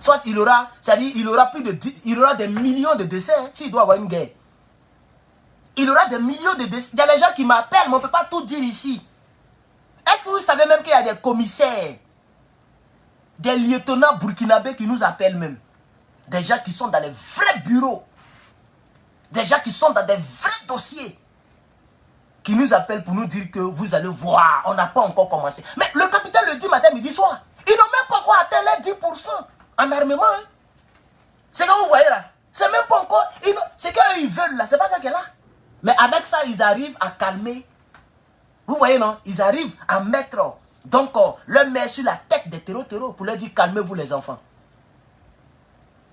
Soit il aura, c'est-à-dire il aura il aura des millions de décès, hein, s'il doit avoir une guerre. Il aura des millions de décès. Il y a des gens qui m'appellent, mais on ne peut pas tout dire ici. Est-ce que vous savez même qu'il y a des commissaires, des lieutenants burkinabés qui nous appellent même? Des gens qui sont dans les vrais bureaux. Des gens qui sont dans des vrais dossiers. Qui nous appellent pour nous dire que vous allez voir, on n'a pas encore commencé. Mais le capitaine le dit matin, midi, soir. Ils n'ont même pas encore atteint les 10% en armement. Hein. C'est que vous voyez là. C'est même pas encore. C'est qu'eux ils veulent là. C'est pas ça qu'il y a là. Mais avec ça, ils arrivent à calmer. Vous voyez non? Ils arrivent à mettre donc leur main sur la tête des terreaux pour leur dire calmez-vous les enfants.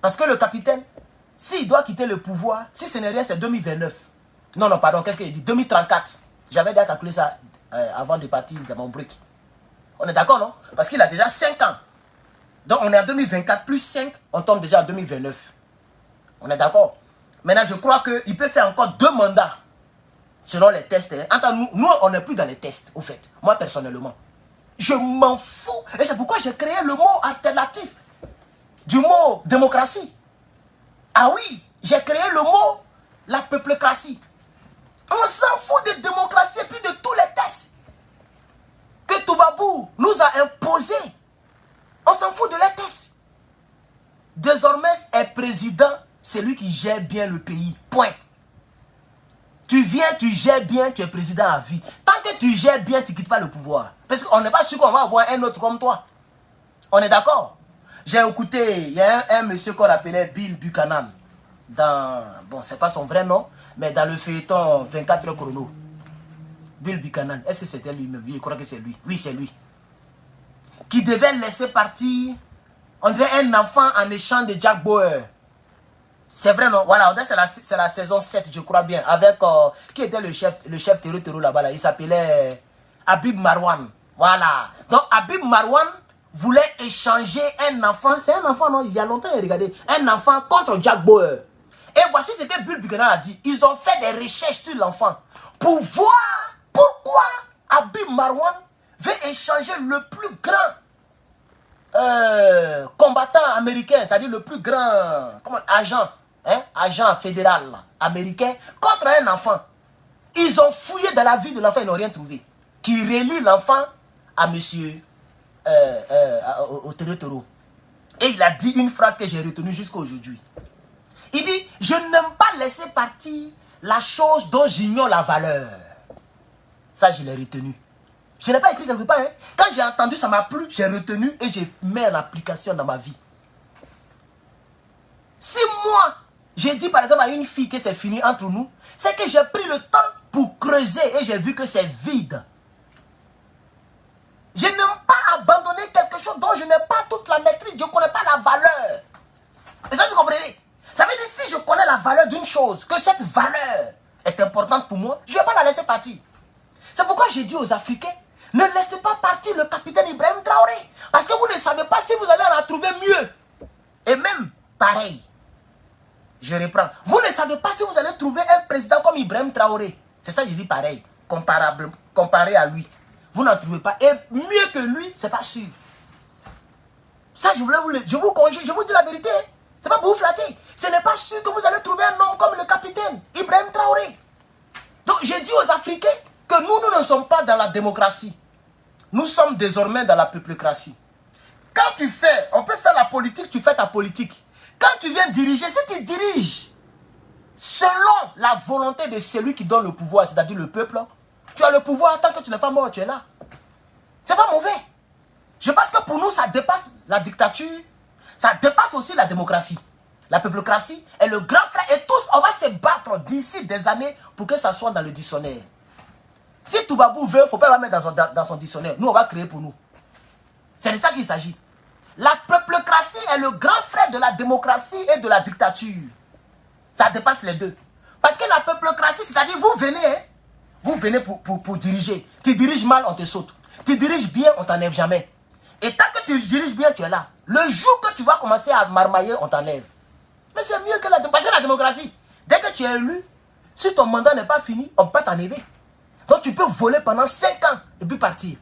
Parce que le capitaine, s'il doit quitter le pouvoir, si ce n'est rien, c'est 2029. Non, pardon, qu'est-ce qu'il dit? 2034. J'avais déjà calculé ça avant de partir de mon brick. On est d'accord, non? Parce qu'il a déjà 5 ans. Donc on est en 2024 plus 5, on tombe déjà en 2029. On est d'accord? Maintenant, je crois qu'il peut faire encore 2 mandats. Selon les tests. Nous, on n'est plus dans les tests, au fait. Moi, personnellement. Je m'en fous. Et c'est pourquoi j'ai créé le mot alternatif du mot démocratie. Ah oui, j'ai créé le mot la peuplocratie. On s'en fout de démocratie et puis de tous les tests que Toubabou nous a imposés. On s'en fout de les tests. Désormais, est président, c'est lui qui gère bien le pays. Point. Tu viens, tu gères bien, tu es président à vie. Tant que tu gères bien, tu ne quittes pas le pouvoir. Parce qu'on n'est pas sûr qu'on va avoir un autre comme toi. On est d'accord? J'ai écouté, il y a un monsieur qu'on appelait Bill Buchanan. Bon, c'est pas son vrai nom, mais dans le feuilleton 24 heures chrono. Bill Buchanan, est-ce que c'était lui-même? Oui, je crois que c'est lui. Oui, c'est lui. Qui devait laisser partir, on dirait un enfant en échange de Jack Bauer. C'est vrai, non? Voilà, c'est la saison 7, je crois bien. Avec, qui était le chef terror là-bas, là? Il s'appelait Habib Marwan. Voilà. Donc, Habib Marwan voulait échanger un enfant. C'est un enfant, non? Il y a longtemps, regardez. Un enfant contre Jack Bauer. Et voici ce que Bill Buchanan a dit. Ils ont fait des recherches sur l'enfant pour voir pourquoi Habib Marwan veut échanger le plus grand combattant américain, c'est-à-dire le plus grand agent, agent fédéral américain, contre un enfant. Ils ont fouillé dans la vie de l'enfant, ils n'ont rien trouvé. Qui relie l'enfant à monsieur au Toro. Et il a dit une phrase que j'ai retenue jusqu'à aujourd'hui. Il dit, je n'aime pas laisser partir la chose dont j'ignore la valeur. Ça, je l'ai retenu. Je n'ai pas écrit quelque part. Hein. Quand j'ai entendu, ça m'a plu, j'ai retenu et j'ai mis en application dans ma vie. Si moi, j'ai dit par exemple à une fille que c'est fini entre nous, c'est que j'ai pris le temps pour creuser et j'ai vu que c'est vide. Je n'aime pas abandonner quelque chose dont je n'ai pas toute la maîtrise, je ne connais pas la valeur. Et ça, vous comprenez? Ça veut dire si je connais la valeur d'une chose, que cette valeur est importante pour moi, je ne vais pas la laisser partir. C'est pourquoi j'ai dit aux Africains, ne laissez pas partir le capitaine Ibrahim Traoré. Parce que vous ne savez pas si vous allez en trouver mieux. Et même, pareil, je reprends. Vous ne savez pas si vous allez trouver un président comme Ibrahim Traoré. C'est ça que je dis pareil, comparé à lui. Vous n'en trouvez pas. Et mieux que lui, c'est pas sûr. Ça, je vous conjure, je vous dis la vérité. C'est pas pour vous flatter. Ce n'est pas sûr que vous allez trouver un homme comme le capitaine Ibrahim Traoré. Donc, j'ai dit aux Africains que nous ne sommes pas dans la démocratie. Nous sommes désormais dans la peuplocratie. Quand tu fais, on peut faire la politique, tu fais ta politique. Quand tu viens diriger, si tu diriges selon la volonté de celui qui donne le pouvoir, c'est-à-dire le peuple, tu as le pouvoir tant que tu n'es pas mort, tu es là. C'est pas mauvais. Je pense que pour nous, ça dépasse la dictature, ça dépasse aussi la démocratie. La peuplocratie est le grand frère et tous, on va se battre d'ici des années pour que ça soit dans le dictionnaire. Si Toubabou veut, il ne faut pas la mettre dans son dictionnaire. Nous, on va créer pour nous. C'est de ça qu'il s'agit. La peuplocratie est le grand frère de la démocratie et de la dictature. Ça dépasse les deux. Parce que la peuplocratie, c'est-à-dire vous venez pour diriger. Tu diriges mal, on te saute. Tu diriges bien, on t'enlève jamais. Et tant que tu diriges bien, tu es là. Le jour que tu vas commencer à marmailler, on t'enlève. Mais c'est mieux que la démocratie. Parce que la démocratie, dès que tu es élu, si ton mandat n'est pas fini, on peut t'enlever. Donc tu peux voler pendant 5 ans et puis partir.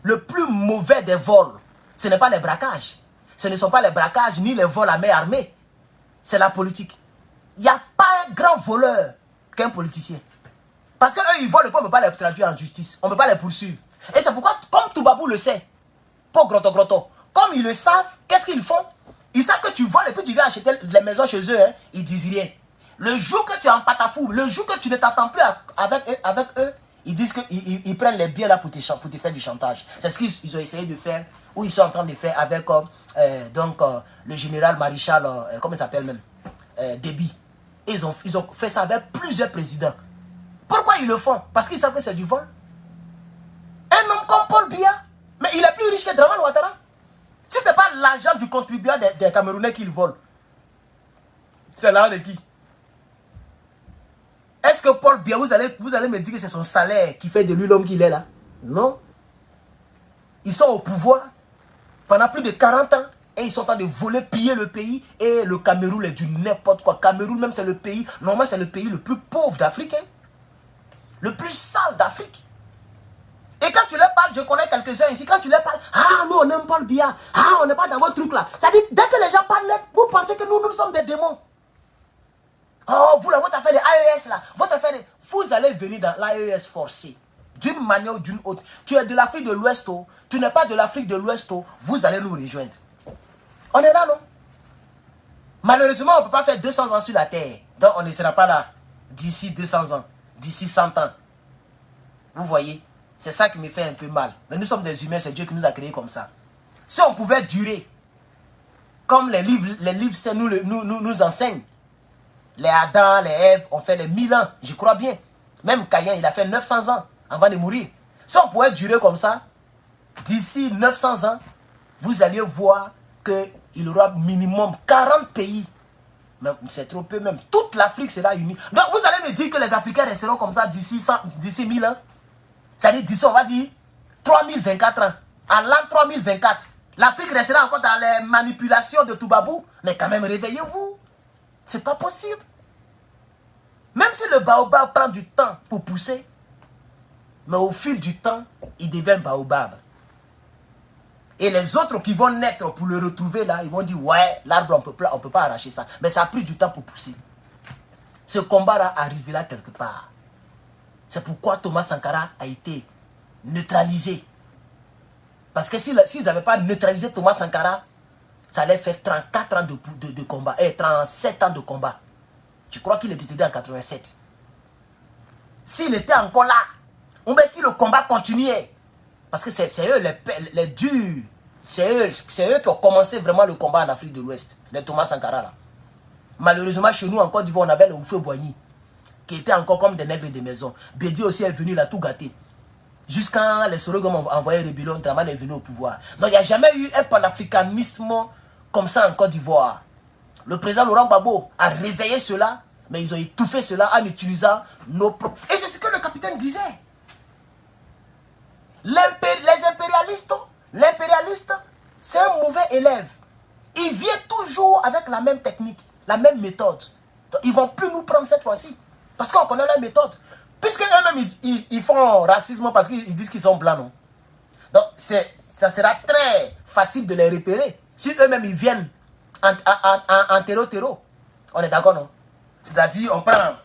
Le plus mauvais des vols, ce n'est pas les braquages. Ce ne sont pas les braquages ni les vols à main armée. C'est la politique. Il n'y a pas un grand voleur qu'un politicien. Parce qu'eux, ils volent, on ne peut pas les traduire en justice. On ne peut pas les poursuivre. Et c'est pourquoi, comme Toubabou le sait, pour Grotto, comme ils le savent, qu'est-ce qu'ils font? Ils savent que tu voles et puis tu viens acheter les maisons chez eux. Hein, ils disent rien. Le jour que tu es en patafou, le jour que tu ne t'attends plus avec eux, ils disent qu'ils prennent les biens là pour te faire du chantage. C'est ce qu'ils ont essayé de faire, ou ils sont en train de faire avec le général maréchal, comment il s'appelle même, Déby. Ils ont fait ça avec plusieurs présidents. Pourquoi ils le font? Parce qu'ils savent que c'est du vol. Un homme comme Paul Biya, mais il est plus riche que Draman Ouattara. Si ce n'est pas l'argent du contribuable des Camerounais qu'ils volent, c'est l'argent de qui? Est-ce Est-ce que Paul Biya, vous allez me dire que c'est son salaire qui fait de lui l'homme qu'il est là? Non. Ils sont au pouvoir pendant plus de 40 ans et ils sont en train de voler, piller le pays. Et le Cameroun est du n'importe quoi. Cameroun même c'est le pays, normalement c'est le pays le plus pauvre d'Afrique. Hein? Le plus sale d'Afrique. Et quand tu leur parles, je connais quelques-uns ici, quand tu leur parles, ah nous on aime Paul Biya, ah on n'est pas dans votre truc là. Ça dit, dès que les gens parlent net, vous pensez que nous sommes des démons. Oh, vous là, votre affaire de AES là, votre affaire de... Vous allez venir dans l'AES forcé. D'une manière ou d'une autre. Tu es de l'Afrique de l'Ouest, oh. Tu n'es pas de l'Afrique de l'Ouest, oh. Vous allez nous rejoindre. On est là, non? Malheureusement, on ne peut pas faire 200 ans sur la terre. Donc on ne sera pas là d'ici 200 ans, d'ici 100 ans. Vous voyez? C'est ça qui me fait un peu mal. Mais nous sommes des humains, c'est Dieu qui nous a créés comme ça. Si on pouvait durer, comme les livres nous enseignent, les Adam, les Ève ont fait les 1000 ans, je crois bien. Même Caïn, il a fait 900 ans avant de mourir. Si on pouvait durer comme ça, d'ici 900 ans, vous alliez voir qu'il y aura minimum 40 pays. C'est trop peu même. Toute l'Afrique sera unie. Donc vous allez me dire que les Africains resteront comme ça d'ici 1000 ans. C'est-à-dire d'ici, on va dire, 3024 ans. En l'an 3024, l'Afrique restera encore dans les manipulations de Toubabou. Mais quand même, réveillez-vous. C'est pas possible. Même si le baobab prend du temps pour pousser, mais au fil du temps, il devient baobab. Et les autres qui vont naître pour le retrouver là, ils vont dire, ouais, l'arbre, on peut pas arracher ça. Mais ça a pris du temps pour pousser. Ce combat-là arrivera quelque part. C'est pourquoi Thomas Sankara a été neutralisé. Parce que s'ils n'avaient pas neutralisé Thomas Sankara, ça allait faire 34 ans de combat, 37 ans de combat. Je crois qu'il est décédé en 87. S'il était encore là, ou bien si le combat continuait, parce que c'est eux les durs, c'est eux qui ont commencé vraiment le combat en Afrique de l'Ouest, les Thomas Sankara là. Malheureusement, chez nous, en Côte d'Ivoire, on avait le Oufé-Boigny, qui était encore comme des nègres de maison. Bédi aussi est venu, il a tout gâté. Jusqu'à les Sorogom ont envoyé Rébellion, Draman est venu au pouvoir. Donc il n'y a jamais eu un panafricanisme comme ça en Côte d'Ivoire. Le président Laurent Gbagbo a réveillé cela, mais ils ont étouffé cela en utilisant nos propres... Et c'est ce que le capitaine disait. Les impérialistes, c'est un mauvais élève. Il vient toujours avec la même technique, la même méthode. Donc, ils ne vont plus nous prendre cette fois-ci. Parce qu'on connaît la méthode. Puisque eux-mêmes, ils font racisme parce qu'ils disent qu'ils sont blancs, non? Donc, ça sera très facile de les repérer. Si eux-mêmes, ils viennent en terreau. On est d'accord, non? C'est-à-dire, on prend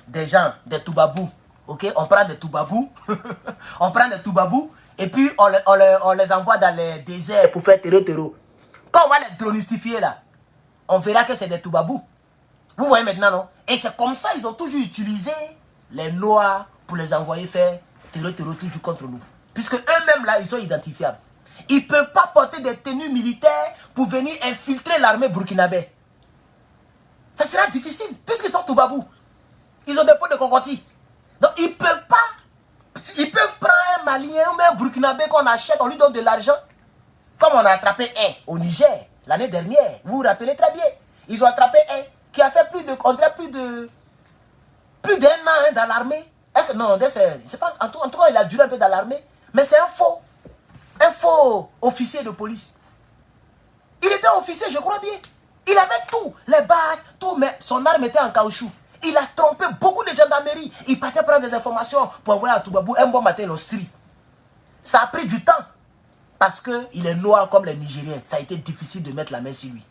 des gens, des Toubabou. Ok? On prend des Toubabou. On prend des Toubabou. Et puis, on les envoie dans les déserts pour faire terreau. Quand on va les dronistifier, là, on verra que c'est des Toubabou. Vous voyez maintenant, non? Et c'est comme ça, ils ont toujours utilisé les Noirs pour les envoyer faire terreau toujours contre nous. Puisque eux-mêmes, là, ils sont identifiables. Ils ne peuvent pas porter des tenues militaires pour venir infiltrer l'armée burkinabé. Ça sera difficile, puisqu'ils sont Toubabou. Ils ont des pots de cocotiers. Donc, ils ne peuvent pas. Ils peuvent prendre un Malien ou un Burkinabé qu'on achète, on lui donne de l'argent. Comme on a attrapé un au Niger l'année dernière. Vous vous rappelez très bien. Ils ont attrapé un qui a fait plus d'un an dans l'armée. Non, c'est pas. En tout cas, il a duré un peu dans l'armée. Mais c'est un faux officier de police. Il était officier, je crois bien. Il avait tout, les badges, tout, mais son arme était en caoutchouc. Il a trompé beaucoup de gendarmerie. Il partait prendre des informations pour envoyer à Toubabou. Un bon matin, il a stri. Ça a pris du temps. Parce qu'il est noir comme les Nigériens. Ça a été difficile de mettre la main sur lui.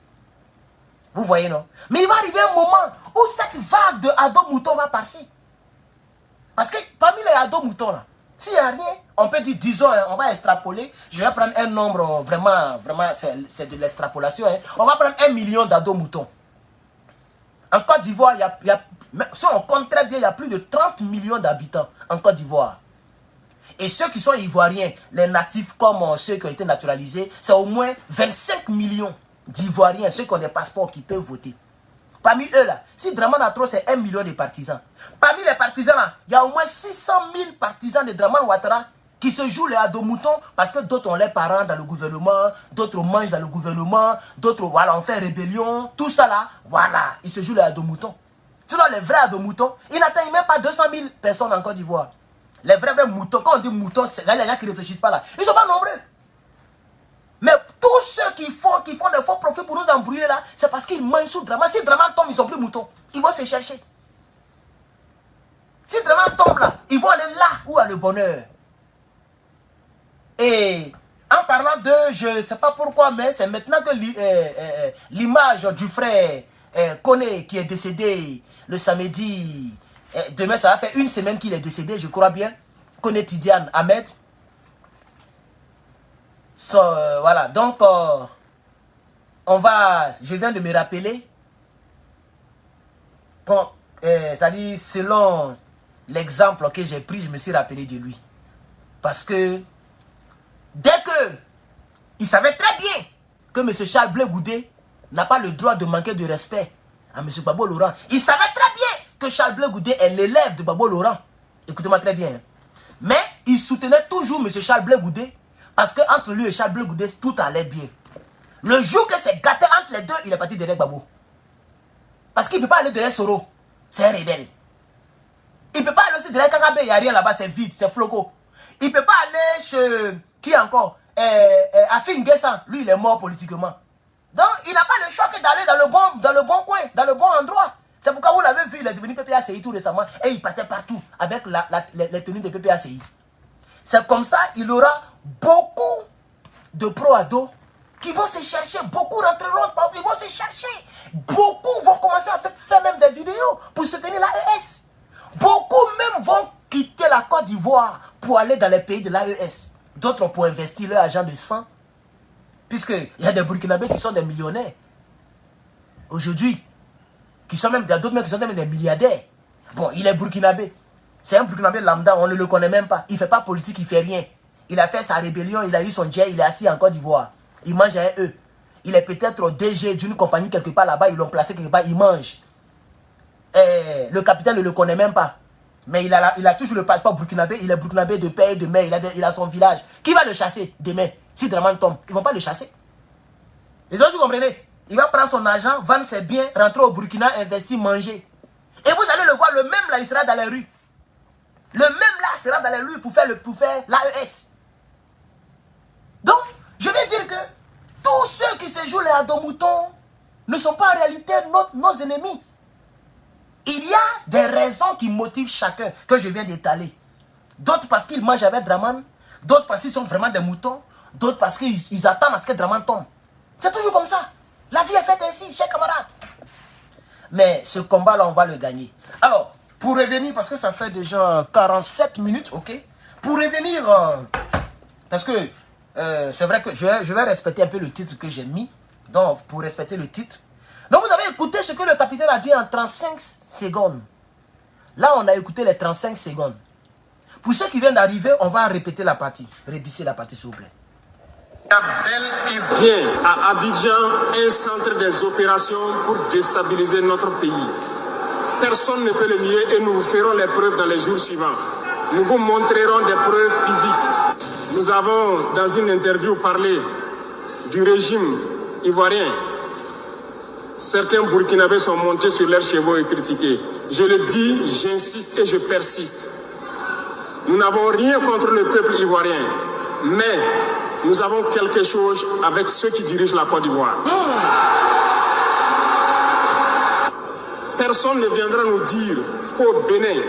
Vous voyez, non? Mais il va arriver un moment où cette vague de ado-mouton va passer. Parce que parmi les ado-moutons, là, s'il n'y a rien, on peut dire, disons, on va extrapoler. Je vais prendre un nombre, vraiment, c'est de l'extrapolation. On va prendre 1 million d'ado-moutons. En Côte d'Ivoire, si on compte très bien, il y a plus de 30 millions d'habitants en Côte d'Ivoire. Et ceux qui sont ivoiriens, les natifs comme ceux qui ont été naturalisés, c'est au moins 25 millions d'Ivoiriens, ceux qui ont des passeports qui peuvent voter. Parmi eux là, si Draman Ouattara c'est 1 million de partisans. Parmi les partisans là, il y a au moins 600 000 partisans de Draman Ouattara qui se jouent les ado-moutons parce que d'autres ont leurs parents dans le gouvernement, d'autres mangent dans le gouvernement, d'autres voilà, on fait rébellion, tout ça là, voilà, ils se jouent les ado-moutons. Sinon, les vrais de moutons, ils n'atteignent même pas 200 000 personnes en Côte d'Ivoire. Les vrais moutons, quand on dit moutons, c'est les gens qui ne réfléchissent pas là. Ils ne sont pas nombreux. Mais tous ceux qui font des faux profits pour nous embrouiller là, c'est parce qu'ils mangent sous Draman. Si Draman tombe, ils ne sont plus moutons. Ils vont se chercher. Si Draman tombe là, ils vont aller là où a le bonheur. Et en parlant de, je ne sais pas pourquoi, mais c'est maintenant que l'image du frère Koné qui est décédé le samedi, demain ça va faire une semaine qu'il est décédé, je crois bien, Koné Tidiane Ahmed. Voilà, donc je viens de me rappeler, c'est-à-dire selon l'exemple que j'ai pris, je me suis rappelé de lui. Parce que dès que il savait très bien que M. Charles Blé Goudé n'a pas le droit de manquer de respect à M. Gbagbo Laurent. Il savait très bien que Charles Blé Goudé est l'élève de Gbagbo Laurent. Écoutez-moi très bien. Mais il soutenait toujours M. Charles Blé Goudé parce qu'entre lui et Charles Blé Goudé, tout allait bien. Le jour que c'est gâté entre les deux, il est parti derrière Gbagbo. Parce qu'il ne peut pas aller derrière Soro. C'est un rebelle. Il ne peut pas aller aussi derrière Kagame, il n'y a rien là-bas, c'est vide, c'est floco. Il ne peut pas aller chez... Qui encore Afin Guessan, lui il est mort politiquement. Donc il n'a pas le choix que d'aller dans le bon coin, dans le bon endroit. C'est pourquoi vous l'avez vu, il est devenu PPACI tout récemment et il partait partout avec les tenues de PPACI. C'est comme ça, il aura beaucoup de pro-ados qui vont se chercher, beaucoup rentreront, ils vont se chercher. Beaucoup vont commencer à faire même des vidéos pour soutenir l'AES. Beaucoup même vont quitter la Côte d'Ivoire pour aller dans les pays de l'AES. D'autres pour investir leur argent de sang. Puisqu'il y a des Burkinabés qui sont des millionnaires. Aujourd'hui. Qui sont même d'autres mecs qui sont même des milliardaires. Bon, il est Burkinabé. C'est un Burkinabé lambda, on ne le connaît même pas. Il ne fait pas politique, il ne fait rien. Il a fait sa rébellion, il a eu son jet, il est assis en Côte d'Ivoire. Il mange avec eux. Il est peut-être DG d'une compagnie quelque part là-bas, ils l'ont placé quelque part, il mange. Le capitaine ne le connaît même pas. Mais il a toujours le passeport burkinabé, il est burkinabé de père et de mère, il a son village. Qui va le chasser demain? Si Draman tombe, ils ne vont pas le chasser. Les autres, vous comprenez? Il va prendre son argent, vendre ses biens, rentrer au Burkina, investir, manger. Et vous allez le voir, le même là, il sera dans les rues. Le même là sera dans les rues pour faire l'AES. Donc, je veux dire que tous ceux qui se jouent les adomoutons ne sont pas en réalité nos ennemis. Il y a des raisons qui motivent chacun, que je viens d'étaler. D'autres parce qu'ils mangent avec Draman, d'autres parce qu'ils sont vraiment des moutons, d'autres parce qu'ils attendent à ce que Draman tombe. C'est toujours comme ça. La vie est faite ainsi, chers camarades. Mais ce combat-là, on va le gagner. Alors, pour revenir, parce que ça fait déjà 47 minutes, ok? Pour revenir, parce que c'est vrai que je vais respecter un peu le titre que j'ai mis. Donc, pour respecter le titre. Donc, vous avez écouté ce que le capitaine a dit en 35 secondes. Là, on a écouté les 35 secondes. Pour ceux qui viennent d'arriver, on va répéter la partie. Rébisser la partie, s'il vous plaît. Il y a bel et bien à Abidjan un centre des opérations pour déstabiliser notre pays. Personne ne peut le nier et nous vous ferons les preuves dans les jours suivants. Nous vous montrerons des preuves physiques. Nous avons, dans une interview, parlé du régime ivoirien. Certains Burkinabés sont montés sur leurs chevaux et critiqués. Je le dis, j'insiste et je persiste. Nous n'avons rien contre le peuple ivoirien, mais nous avons quelque chose avec ceux qui dirigent la Côte d'Ivoire. Personne ne viendra nous dire qu'au Bénin,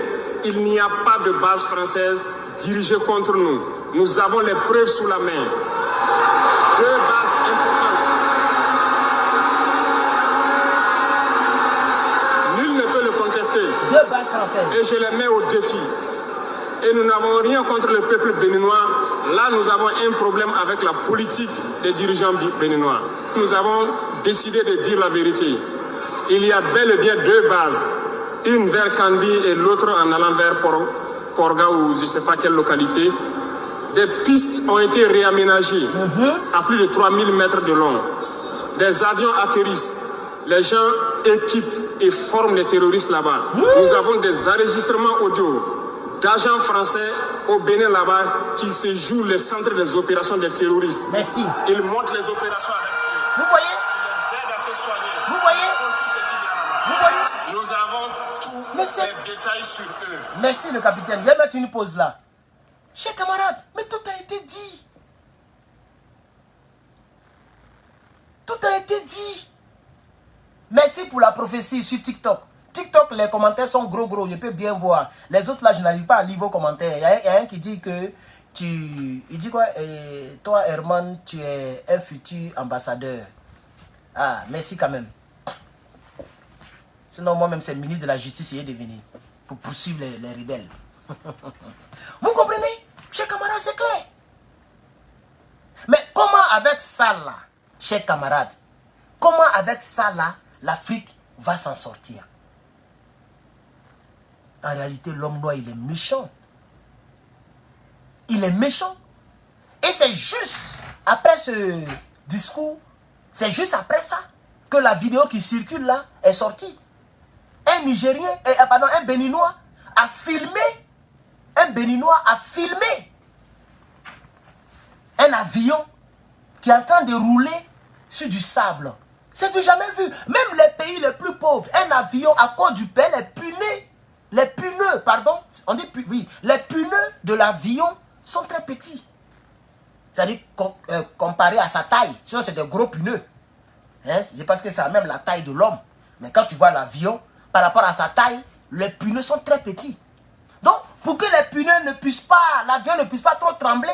il n'y a pas de base française dirigée contre nous. Nous avons les preuves sous la main. Deux bases importantes. Nul ne peut le contester. Deux bases françaises. Et je les mets au défi. Et nous n'avons rien contre le peuple béninois. Là, nous avons un problème avec la politique des dirigeants béninois. Nous avons décidé de dire la vérité. Il y a bel et bien deux bases. Une vers Kandi et l'autre en allant vers Porga ou je ne sais pas quelle localité. Des pistes ont été réaménagées à plus de 3000 mètres de long. Des avions atterrissent. Les gens équipent et forment les terroristes là-bas. Nous avons des enregistrements audio d'agents français au Bénin là-bas qui se jouent les centres des opérations des terroristes. Merci. Ils montent les opérations avec eux. Vous voyez? Ils les aident à se soigner. Vous voyez? Tout ce qu'il y a là-bas. Vous voyez? Nous avons Mais c'est... les détails sur eux. Merci le capitaine. Viens mettre une pause là. Chers camarades, mais tout a été dit. Tout a été dit. Merci pour la prophétie sur TikTok. TikTok, les commentaires sont gros. Je peux bien voir. Les autres là, je n'arrive pas à lire vos commentaires. Il y a un qui dit que il dit quoi? Toi, Herman, tu es un futur ambassadeur. Ah, merci quand même. Sinon, moi-même, c'est le ministre de la Justice, il est devenu pour poursuivre les rebelles. Vous comprenez? Chers camarades, c'est clair. Mais comment avec ça là, chers camarades, comment avec ça là, l'Afrique va s'en sortir? En réalité, l'homme noir, il est méchant. Il est méchant. Et c'est juste après ce discours, c'est juste après ça que la vidéo qui circule là est sortie. Un Nigérien, pardon, un Béninois a filmé, un avion qui est en train de rouler sur du sable. C'est du jamais vu. Même les pays les plus pauvres, un avion à cause du paix, les pneus, pardon, on dit oui, les pneus de l'avion sont très petits. C'est-à-dire comparé à sa taille, sinon c'est des gros pneus. Hein? C'est parce que c'est même la taille de l'homme. Mais quand tu vois l'avion, par rapport à sa taille, les pneus sont très petits. Donc, pour que les pneus ne puissent pas, l'avion ne puisse pas trop trembler,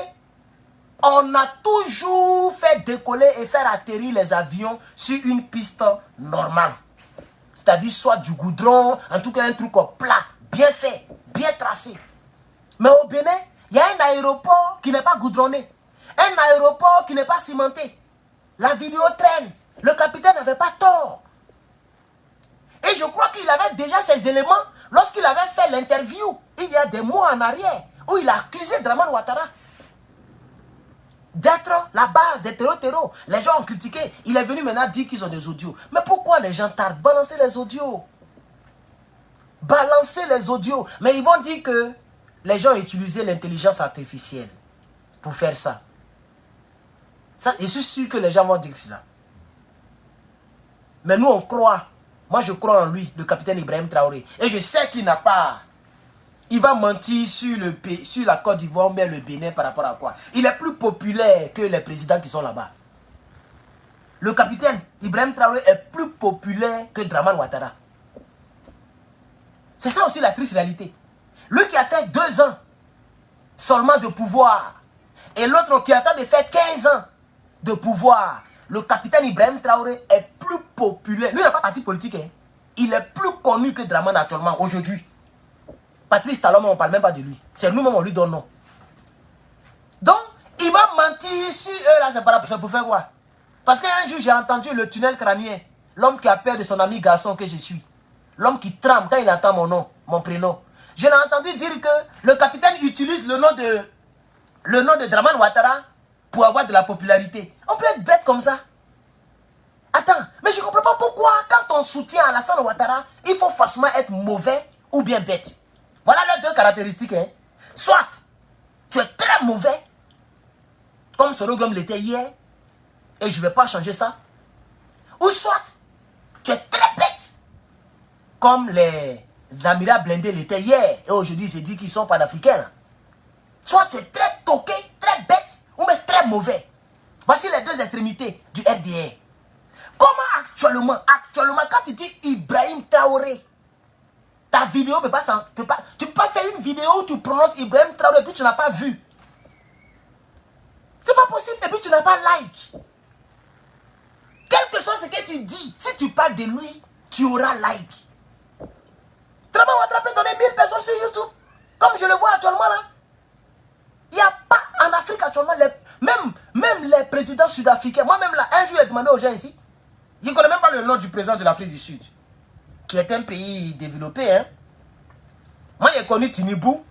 on a toujours fait décoller et faire atterrir les avions sur une piste normale. C'est-à-dire soit du goudron, en tout cas un truc plat, bien fait, bien tracé. Mais au Bénin, il y a un aéroport qui n'est pas goudronné. Un aéroport qui n'est pas cimenté. La vidéo traîne. Le capitaine n'avait pas tort. Et je crois qu'il avait déjà ces éléments lorsqu'il avait fait l'interview, il y a des mois en arrière, où il a accusé Dramane Ouattara d'être la base des terreaux. Les gens ont critiqué. Il est venu maintenant dire qu'ils ont des audios. Mais pourquoi les gens tardent? Balancez les audios. Balancez les audios. Mais ils vont dire que les gens ont utilisé l'intelligence artificielle pour faire ça. Je suis sûr que les gens vont dire cela. Mais nous, on croit. Moi, je crois en lui, le capitaine Ibrahim Traoré. Et je sais qu'il n'a pas... Il va mentir sur la Côte d'Ivoire, mais le Bénin par rapport à quoi? Il est plus populaire que les présidents qui sont là-bas. Le capitaine Ibrahim Traoré est plus populaire que Dramane Ouattara. C'est ça aussi la triste réalité. Lui qui a fait 2 ans seulement de pouvoir, et l'autre qui attend de faire 15 ans de pouvoir, le capitaine Ibrahim Traoré est plus populaire. Lui, il n'a pas parti politique. Hein. Il est plus connu que Dramane actuellement, aujourd'hui. Patrice Talon, on ne parle même pas de lui. C'est nous-mêmes, on lui donne nom. Donc, il va mentir sur eux, là, c'est pour faire quoi? Parce qu'un jour, j'ai entendu le tunnel crânien. L'homme qui a peur de son ami garçon que je suis. L'homme qui tremble quand il entend mon nom, mon prénom. Je l'ai entendu dire que le capitaine utilise le nom de Dramane Ouattara pour avoir de la popularité. On peut être bête comme ça. Attends, mais je ne comprends pas pourquoi, quand on soutient Alassane Ouattara, il faut forcément être mauvais ou bien bête. Voilà les 2 caractéristiques. Hein. Soit tu es très mauvais, comme Sorogum l'était hier, et je ne vais pas changer ça. Ou soit tu es très bête, comme les Amira blindés l'étaient hier, et aujourd'hui ils se disent qu'ils sont panafricains. Soit tu es très toqué, très bête, ou même très mauvais. Voici les 2 extrémités du RDR. Comment actuellement, quand tu dis Ibrahim Traoré, ta vidéo tu peux pas faire une vidéo où tu prononces Ibrahim Traoré et puis tu n'as pas vu. C'est pas possible et puis tu n'as pas like. Quel que soit ce que tu dis, si tu parles de lui, tu auras like. Dramane Ouattara peut donner 1000 personnes sur YouTube. Comme je le vois actuellement là. Il n'y a pas en Afrique actuellement, même les présidents sud-africains. Moi-même là, un jour j'ai demandé aux gens ici. Je ne connais même pas le nom du président de l'Afrique du Sud. Qui est un pays développé. Hein. Moi, j'ai connu Tinibou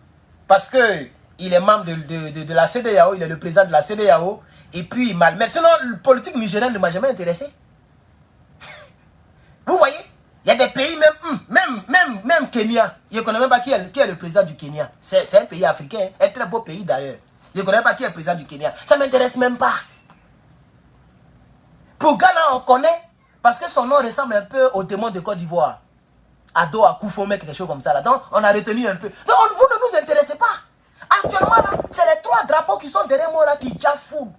parce qu'il est membre de la CEDEAO, il est le président de la CEDEAO, et puis il malmène. Sinon, le politique nigérien ne m'a jamais intéressé. Vous voyez, il y a des pays, même Kenya, je ne connais même pas qui est le président du Kenya. C'est un pays africain, un très beau pays d'ailleurs. Je ne connais pas qui est le président du Kenya. Ça ne m'intéresse même pas. Pour Ghana, on connaît, parce que son nom ressemble un peu au démon de Côte d'Ivoire. Ado à Koufomé, quelque chose comme ça là. Donc on a retenu un peu. Donc vous ne nous intéressez pas. Actuellement là, c'est les 3 drapeaux qui sont derrière moi là qui déjà fou.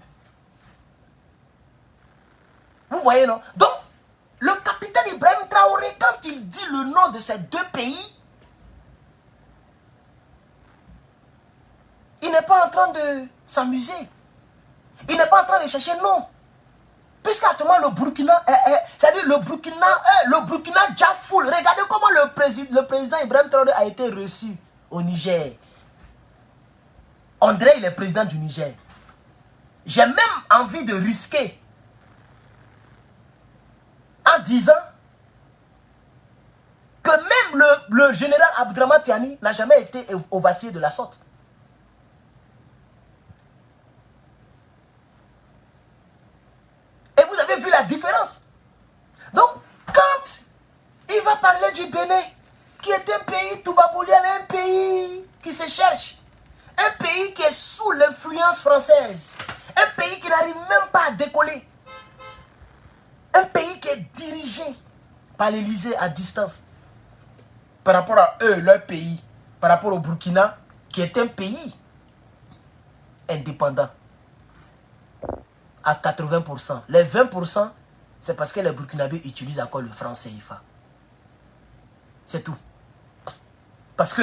Vous voyez non? Donc le capitaine Ibrahim Traoré, quand il dit le nom de ces 2 pays, il n'est pas en train de s'amuser. Il n'est pas en train de chercher non. Puisqu'actuellement le Burkina, c'est-à-dire le Burkina déjà full. Regardez comment le président Ibrahim Traoré a été reçu au Niger. On dirait qu'il est président du Niger. J'ai même envie de risquer en disant que même le général Abdourahmane Tiani n'a jamais été ovacié de la sorte. Et vous avez vu la différence. Donc, quand il va parler du Bénin, qui est un pays toubaboulien, un pays qui se cherche, un pays qui est sous l'influence française, un pays qui n'arrive même pas à décoller, un pays qui est dirigé par l'Élysée à distance, par rapport à eux, leur pays, par rapport au Burkina, qui est un pays indépendant à 80%. Les 20%, c'est parce que les Burkinabés utilisent encore le franc CFA. C'est tout. Parce que,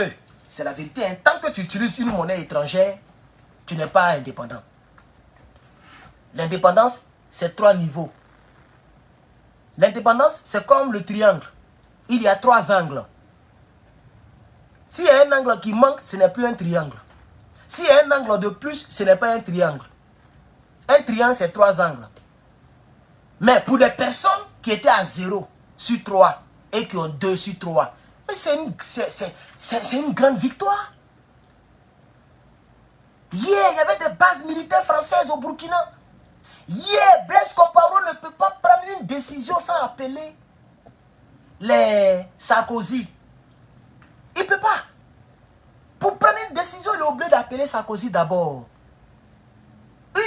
c'est la vérité, hein, tant que tu utilises une monnaie étrangère, tu n'es pas indépendant. L'indépendance, c'est 3 niveaux. L'indépendance, c'est comme le triangle. Il y a 3 angles. S'il y a un angle qui manque, ce n'est plus un triangle. S'il y a un angle de plus, ce n'est pas un triangle. Un triangle, c'est 3 angles. Mais pour des personnes qui étaient à 0 sur 3 et qui ont 2 sur 3, c'est une grande victoire. Hier, il y avait des bases militaires françaises au Burkina. Hier, Blaise Compaoré ne peut pas prendre une décision sans appeler les Sarkozy. Il ne peut pas. Pour prendre une décision, il est obligé d'appeler Sarkozy d'abord.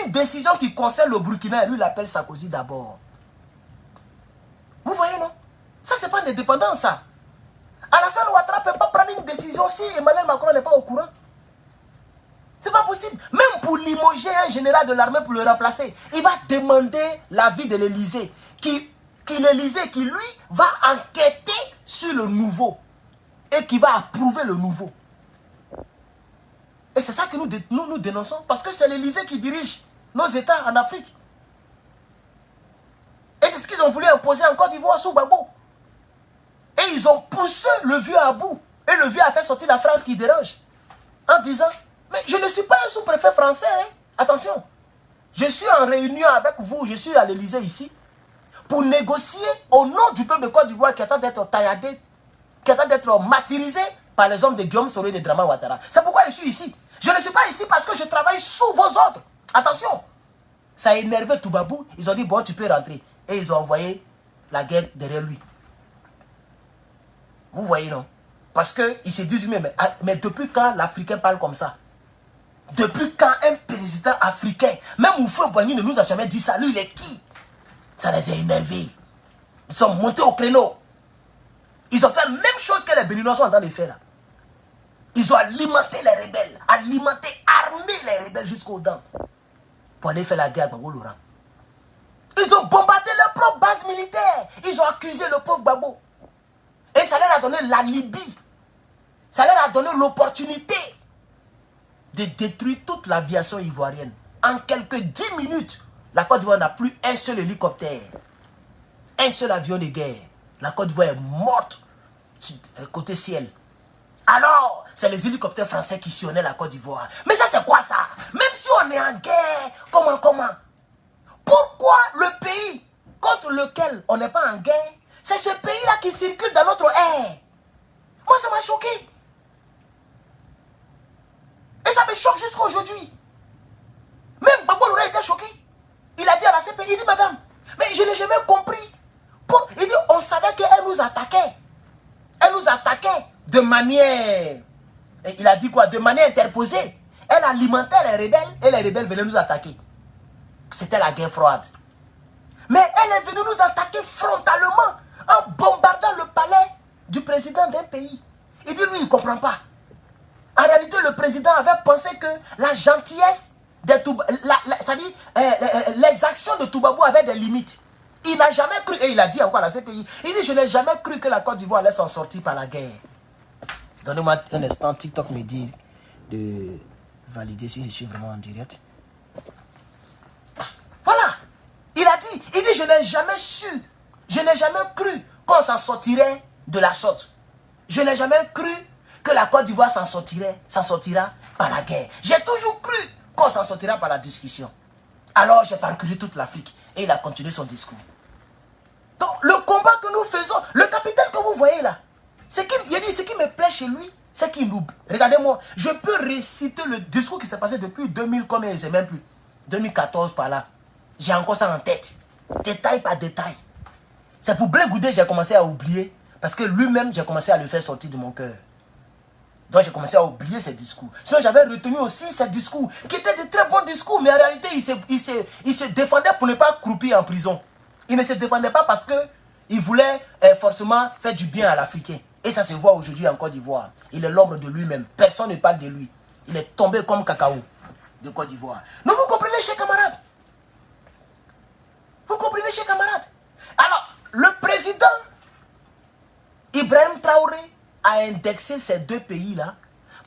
Une décision qui concerne le Burkina, lui, il appelle Sarkozy d'abord. Vous voyez, non? Ça, c'est pas une indépendance, ça. Alassane Ouattara ne peut pas prendre une décision si Emmanuel Macron n'est pas au courant. C'est pas possible. Même pour limoger un général de l'armée pour le remplacer, il va demander l'avis de l'Élysée. L'Élysée qui, lui, va enquêter sur le nouveau. Et qui va approuver le nouveau. Et c'est ça que nous dénonçons. Parce que c'est l'Élysée qui dirige nos États en Afrique. Et c'est ce qu'ils ont voulu imposer en Côte d'Ivoire sous Gbagbo. Et ils ont poussé le vieux à bout. Et le vieux a fait sortir la phrase qui dérange. En disant, mais je ne suis pas un sous-préfet français. Hein. Attention. Je suis en réunion avec vous. Je suis à l'Élysée ici. Pour négocier au nom du peuple de Côte d'Ivoire qui attend d'être tailladé, qui attend d'être martyrisé par les hommes de Guillaume Soro et de Dramane Ouattara. C'est pourquoi je suis ici. Je ne suis pas ici parce que je travaille sous vos ordres. Attention. Ça a énervé Toubabou. Ils ont dit, bon, tu peux rentrer. Et ils ont envoyé la guerre derrière lui. Vous voyez, non? Parce qu'ils se disent, mais depuis quand l'Africain parle comme ça? Depuis quand un président africain, même Oufou Boigny ne nous a jamais dit ça, lui, il est qui? Ça les a énervés. Ils sont montés au créneau. Ils ont fait la même chose que les Béninois sont en train de faire là. Ils ont alimenté les rebelles, armé les rebelles jusqu'aux dents pour aller faire la guerre à Gbagbo Laurent. Ils ont bombardé leur propre base militaire. Ils ont accusé le pauvre Gbagbo. Et ça leur a donné l'alibi. Ça leur a donné l'opportunité de détruire toute l'aviation ivoirienne. En quelques 10 minutes, la Côte d'Ivoire n'a plus un seul hélicoptère. Un seul avion de guerre. La Côte d'Ivoire est morte côté ciel. Alors, c'est les hélicoptères français qui sillonnaient la Côte d'Ivoire. Mais ça, c'est quoi ça? Même si on est en guerre, comment? Pourquoi le pays contre lequel on n'est pas en guerre, c'est ce pays-là qui circule dans notre air? Moi, ça m'a choqué. Et ça me choque jusqu'à aujourd'hui. Même Gbagbo Laurent était choqué. Il a dit à la CPI, il dit, madame, mais je n'ai jamais compris. Il dit, on savait qu'elle nous attaquait. Elle nous attaquait de manière, il a dit quoi? De manière interposée. Elle alimentait les rebelles et les rebelles venaient nous attaquer. C'était la guerre froide. Mais elle est venue nous attaquer frontalement en bombardant le palais président d'un pays. Il dit, lui, il ne comprend pas. En réalité, le président avait pensé que la gentillesse des les actions de Toubabou avaient des limites. Il n'a jamais cru, et il a dit encore à la CPI, il dit, je n'ai jamais cru que la Côte d'Ivoire allait s'en sortir par la guerre. Donnez-moi un instant, TikTok me dit de valider si je suis vraiment en direct. Voilà. Il a dit, je n'ai jamais su, je n'ai jamais cru qu'on s'en sortirait de la sorte. Je n'ai jamais cru que la Côte d'Ivoire s'en sortira par la guerre. J'ai toujours cru qu'on s'en sortira par la discussion. Alors j'ai parcouru toute l'Afrique et il a continué son discours. Donc le combat que nous faisons, le capitaine que vous voyez là, ce qui me plaît chez lui, c'est qu'il nous... Regardez-moi, je peux réciter le discours qui s'est passé depuis 2000, combien, je ne sais même plus. 2014 par là. J'ai encore ça en tête. Détail par détail. C'est pour Blé Goudé j'ai commencé à oublier. Parce que lui-même, j'ai commencé à le faire sortir de mon cœur. Donc j'ai commencé à oublier ses discours. Sinon j'avais retenu aussi ses discours, qui étaient de très bons discours. Mais en réalité, il se défendait pour ne pas croupir en prison. Il ne se défendait pas parce qu'il voulait forcément faire du bien à l'Africain. Et ça se voit aujourd'hui en Côte d'Ivoire. Il est l'ombre de lui-même. Personne ne parle de lui. Il est tombé comme cacao de Côte d'Ivoire. Donc vous comprenez, chers camarades? Vous comprenez, chers camarades? Alors, le président Ibrahim Traoré a indexé ces deux pays-là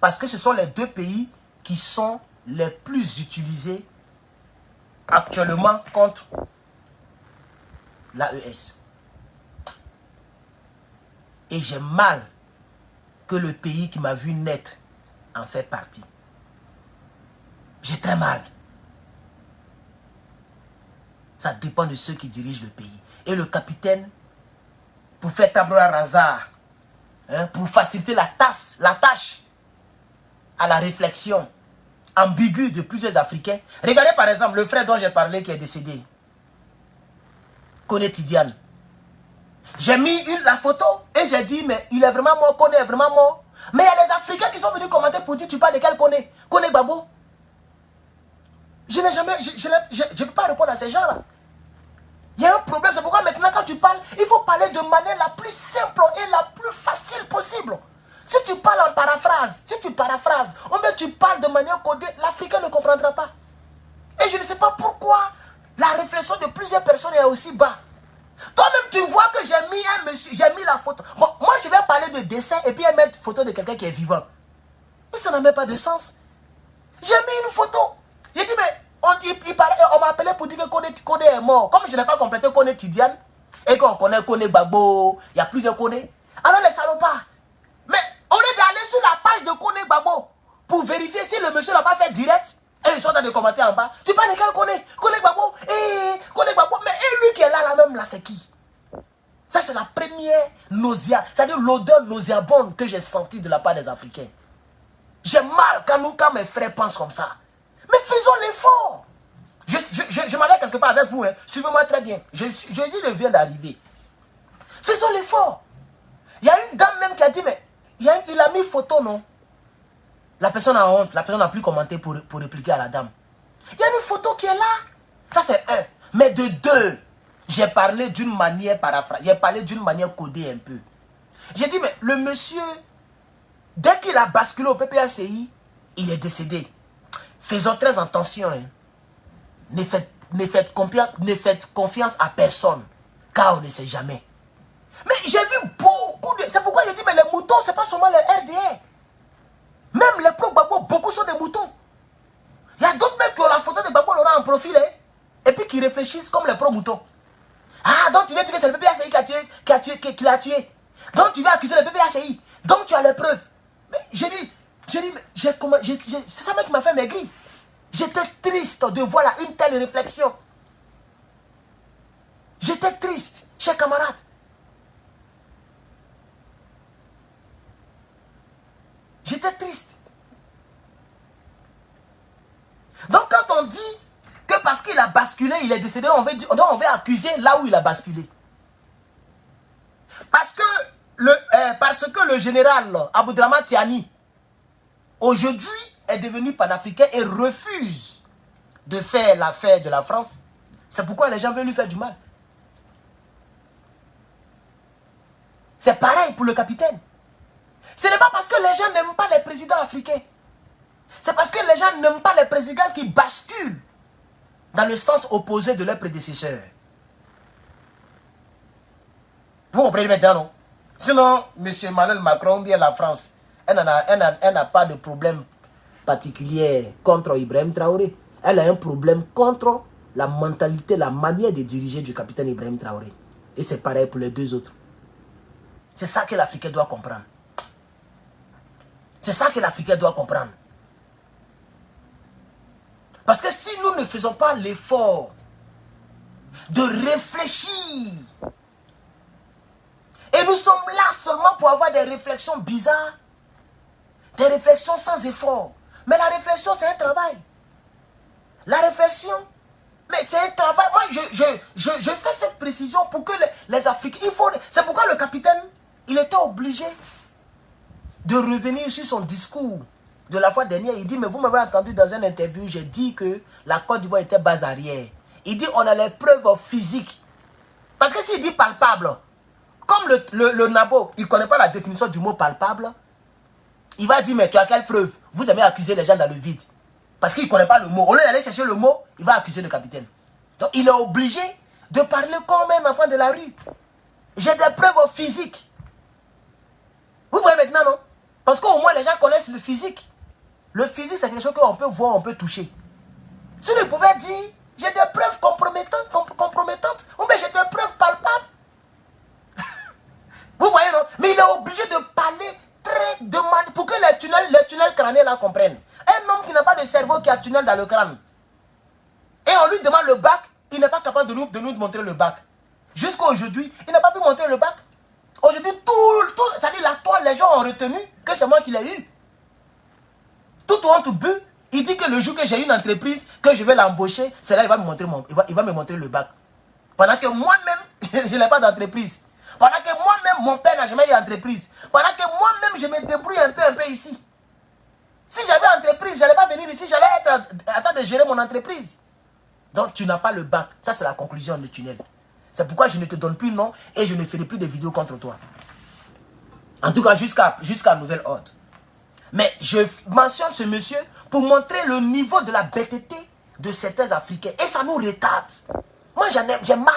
parce que ce sont les deux pays qui sont les plus utilisés actuellement contre l'AES. Et j'ai mal que le pays qui m'a vu naître en fait partie. J'ai très mal. Ça dépend de ceux qui dirigent le pays. Et le capitaine, pour faire tabula rasa, pour faciliter la tâche à la réflexion ambiguë de plusieurs Africains. Regardez par exemple le frère dont j'ai parlé qui est décédé. Koné Tidiane. J'ai mis la photo et j'ai dit, mais il est vraiment mort, Koné est vraiment mort. Mais il y a les Africains qui sont venus commenter pour dire, tu parles de quel Koné? Koné Gbagbo. Je n'ai jamais, je ne peux pas répondre à ces gens-là. Il y a un problème, c'est pourquoi maintenant quand tu parles, il faut parler de manière la plus simple et la plus facile possible. Si tu parles en paraphrase, si tu paraphrases, ou bien tu parles de manière codée, l'Africain ne comprendra pas. Et je ne sais pas pourquoi la réflexion de plusieurs personnes est aussi bas. Toi-même, tu vois que j'ai mis un monsieur, j'ai mis la photo. Bon, moi, je vais parler de dessin et puis mettre une photo de quelqu'un qui est vivant. Mais ça n'a même pas de sens. J'ai mis une photo. J'ai dit, mais on m'a appelé pour dire que Koné est mort. Comme je n'ai pas complété Koné Tidiane et qu'on connaît Koné Gbagbo, il y a plusieurs Koné. Alors les salopards. Mais au lieu d'aller sur la page de Koné Gbagbo pour vérifier si le monsieur n'a pas fait direct, et ils sont dans les commentaires en bas. Tu parles de quel Koné? Koné Gbagbo? Koné Gbagbo. Mais lui qui est là même là, c'est qui? Ça, c'est la première nausea, c'est-à-dire l'odeur nauséabonde que j'ai sentie de la part des Africains. J'ai mal quand mes frères pensent comme ça. Mais faisons l'effort. Je m'en vais quelque part avec vous. Hein. Suivez-moi très bien. Je viens d'arriver. Faisons l'effort. Il y a une dame même qui a dit, mais il a mis photo, non? La personne a honte. La personne n'a plus commenté pour répliquer à la dame. Il y a une photo qui est là. Ça, c'est un. Mais de deux, j'ai parlé d'une manière paraphrasée. J'ai parlé d'une manière codée un peu. J'ai dit, mais le monsieur, dès qu'il a basculé au PPACI, il est décédé. Faisons très attention. Hein. Ne faites confiance à personne. Car on ne sait jamais. Mais j'ai vu beaucoup de... C'est pourquoi j'ai dit, mais les moutons, ce n'est pas seulement les RDR. Même les pro-Gbagbo, beaucoup sont des moutons. Il y a d'autres mecs qui ont la photo de Gbagbo Laurent en profil. Hein, et puis qui réfléchissent comme les pro-moutons. Ah, donc tu viens dire que c'est le PPACI qui l'a tué. Donc tu vas accuser le PPACI. Donc tu as les preuves. Mais j'ai dit, c'est ça même qui m'a fait maigrir. J'étais triste de voir là une telle réflexion. J'étais triste, chers camarades. J'étais triste. Donc quand on dit que parce qu'il a basculé, il est décédé, on va accuser là où il a basculé. Parce que le général Aboudraman Tiani, aujourd'hui, est devenu panafricain et refuse de faire l'affaire de la France. C'est pourquoi les gens veulent lui faire du mal. C'est pareil pour le capitaine. Ce n'est pas parce que les gens n'aiment pas les présidents africains. C'est parce que les gens n'aiment pas les présidents qui basculent dans le sens opposé de leurs prédécesseurs. Vous comprenez maintenant, non? Sinon, M. Emmanuel Macron, bien la France, elle n'a pas de problème particulier contre Ibrahim Traoré. Elle a un problème contre la mentalité, la manière de diriger du capitaine Ibrahim Traoré. Et c'est pareil pour les deux autres. C'est ça que l'Africain doit comprendre. C'est ça que l'Africain doit comprendre. Parce que si nous ne faisons pas l'effort de réfléchir, et nous sommes là seulement pour avoir des réflexions bizarres, des réflexions sans effort. Mais la réflexion, c'est un travail. La réflexion, mais c'est un travail. Moi, je fais cette précision pour que les Africains... C'est pourquoi le capitaine, il était obligé de revenir sur son discours de la fois dernière. Il dit, mais vous m'avez entendu dans une interview, j'ai dit que la Côte d'Ivoire était base arrière. Il dit, on a les preuves physiques. Parce que s'il dit palpable, comme le Nabo, il ne connaît pas la définition du mot palpable, il va dire, mais tu as quelle preuve? Vous avez accusé les gens dans le vide. Parce qu'il ne connaît pas le mot. Au lieu d'aller chercher le mot, il va accuser le capitaine. Donc il est obligé de parler comme un enfant de la rue. J'ai des preuves physiques. Vous voyez maintenant, non? Parce qu'au moins les gens connaissent le physique. Le physique, c'est quelque chose qu'on peut voir, on peut toucher. Si il pouvait dire, j'ai des preuves compromettantes, ou bien j'ai des preuves palpables. Vous voyez, non? Mais il est obligé de parler très demandé pour que les tunnels crâniens là comprennent. Un homme qui n'a pas de cerveau qui a tunnel dans le crâne. Et on lui demande le bac, il n'est pas capable de nous montrer le bac. Jusqu'à aujourd'hui, il n'a pas pu montrer le bac. Aujourd'hui, c'est-à-dire la toile, les gens ont retenu que c'est moi qui l'ai eu. Tout au tout but, il dit que le jour que j'ai une entreprise, que je vais l'embaucher, c'est là qu'il va me montrer il va me montrer le bac. Pendant que moi-même, je n'ai pas d'entreprise. Pendant que moi-même, mon père n'a jamais eu d'entreprise. Pendant que moi-même, je me débrouille un peu ici. Si j'avais entreprise, je n'allais pas venir ici, j'allais être en train de gérer mon entreprise. Donc, tu n'as pas le bac. Ça, c'est la conclusion du tunnel. C'est pourquoi je ne te donne plus de nom et je ne ferai plus de vidéos contre toi. En tout cas, jusqu'à nouvel ordre. Mais je mentionne ce monsieur pour montrer le niveau de la bêteté de certains Africains. Et ça nous retarde. Moi, j'ai mal.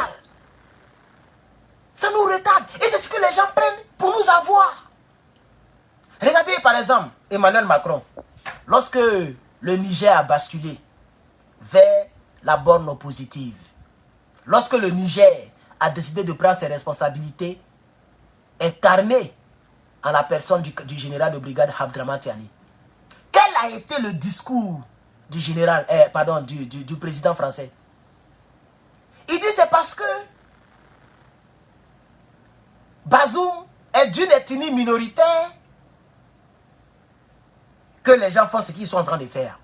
Ça nous retarde. Et c'est ce que les gens prennent pour nous avoir. Regardez par exemple Emmanuel Macron. Lorsque le Niger a basculé vers la borne positive, lorsque le Niger a décidé de prendre ses responsabilités, incarné en la personne du général de brigade Abdraman Tiani, quel a été le discours du général, du président français? Il dit c'est parce que Bazoum est d'une ethnie minoritaire que les gens font ce qu'ils sont en train de faire.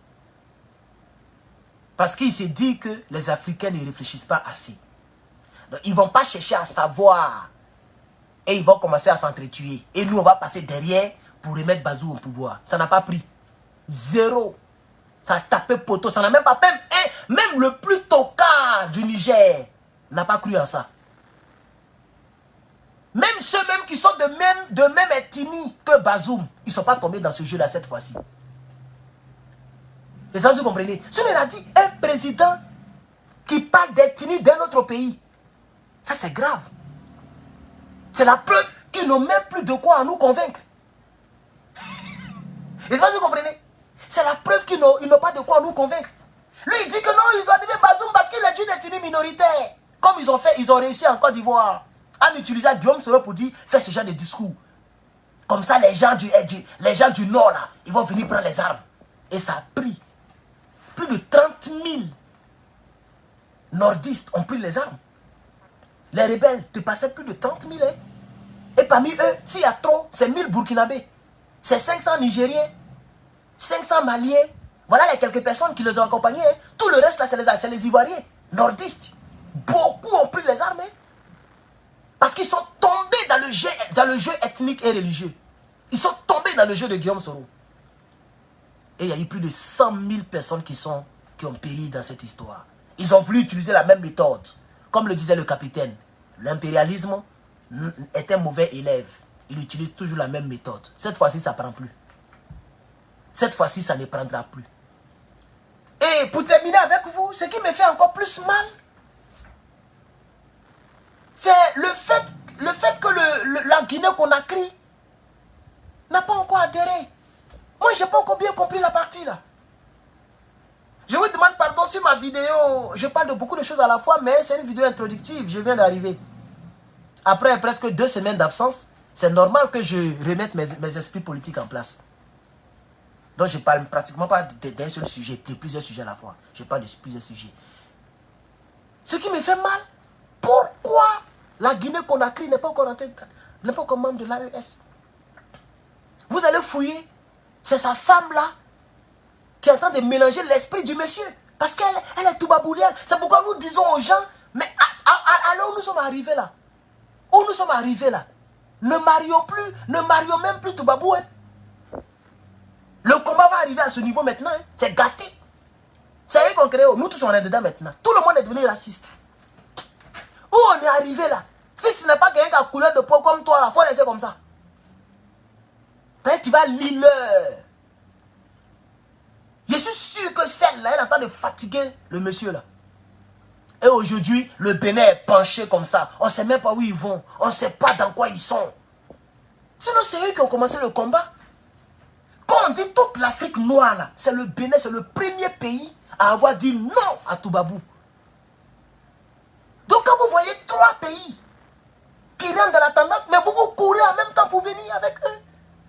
Parce qu'il s'est dit que les Africains ne réfléchissent pas assez. Donc, ils ne vont pas chercher à savoir. Et ils vont commencer à s'entretuer. Et nous, on va passer derrière pour remettre Bazoum au pouvoir. Ça n'a pas pris. Zéro. Ça a tapé poteau. Ça n'a même pas... Même le plus tocard du Niger n'a pas cru en ça. Même ceux-mêmes qui sont de même ethnie que Bazoum, ils ne sont pas tombés dans ce jeu-là cette fois-ci. C'est ça que vous comprenez. Si on a dit un président qui parle d'ethnie d'un autre pays, ça c'est grave. C'est la preuve qu'ils n'ont même plus de quoi nous convaincre. C'est ça que vous comprenez. C'est la preuve qu'ils n'ont pas de quoi nous convaincre. Lui il dit que non, ils ont arrivé Bazoum parce qu'il est d'une ethnie minoritaire. Comme ils ont réussi en Côte d'Ivoire. En utilisant Guillaume Soro pour dire, fais ce genre de discours. Comme ça, les gens du Nord, là, ils vont venir prendre les armes. Et ça a pris. Plus de 30 000 nordistes ont pris les armes. Les rebelles te passaient plus de 30 000. Hein. Et parmi eux, s'il y a trop, c'est 1000 Burkinabés. C'est 500 Nigériens, 500 Maliens. Voilà les quelques personnes qui les ont accompagnés. Hein. Tout le reste, là, c'est les Ivoiriens, nordistes. Beaucoup ont pris les armes. Hein. Parce qu'ils sont tombés dans le jeu ethnique et religieux. Ils sont tombés dans le jeu de Guillaume Soro. Et il y a eu plus de 100 000 personnes qui ont péri dans cette histoire. Ils ont voulu utiliser la même méthode. Comme le disait le capitaine, l'impérialisme est un mauvais élève. il utilise toujours la même méthode. Cette fois-ci, ça ne prend plus. Cette fois-ci, ça ne prendra plus. Et pour terminer avec vous, ce qui me fait encore plus mal, c'est le fait que la Guinée-Conakry n'a pas encore adhéré. Moi, je n'ai pas encore bien compris la partie là. Je vous demande pardon si ma vidéo, je parle de beaucoup de choses à la fois, mais c'est une vidéo introductive, je viens d'arriver. Après presque 2 semaines d'absence, c'est normal que je remette mes esprits politiques en place. Donc je ne parle pratiquement pas d'un seul sujet, de plusieurs sujets à la fois. Je parle de plusieurs sujets. Ce qui me fait mal, pourquoi la Guinée-Conakry n'est pas encore entrée, n'est pas encore membre de l'AES? Vous allez fouiller, c'est sa femme là qui est en train de mélanger l'esprit du monsieur. Parce qu'elle est toubaboulienne. C'est pourquoi nous disons aux gens, mais alors où nous sommes arrivés là? Où nous sommes arrivés là? Ne marions même plus Toubabou. Hein. Le combat va arriver à ce niveau maintenant. Hein. C'est gâté. C'est eux qu'on crée. Nous tous on est dedans maintenant. Tout le monde est devenu raciste. Où on est arrivé là? Si ce n'est pas quelqu'un qui a couleur de peau comme toi là, il faut laisser comme ça. Ben, tu vas lire. Je suis sûr que celle-là, elle est en train de fatiguer le monsieur là. Et aujourd'hui, le Bénin est penché comme ça. On ne sait même pas où ils vont. On ne sait pas dans quoi ils sont. Sinon, c'est eux qui ont commencé le combat. Quand on dit toute l'Afrique noire là, c'est le Bénin, c'est le premier pays à avoir dit non à Toubabou. Donc quand vous voyez 3 pays qui rentrent dans la tendance, mais vous courez en même temps pour venir avec eux.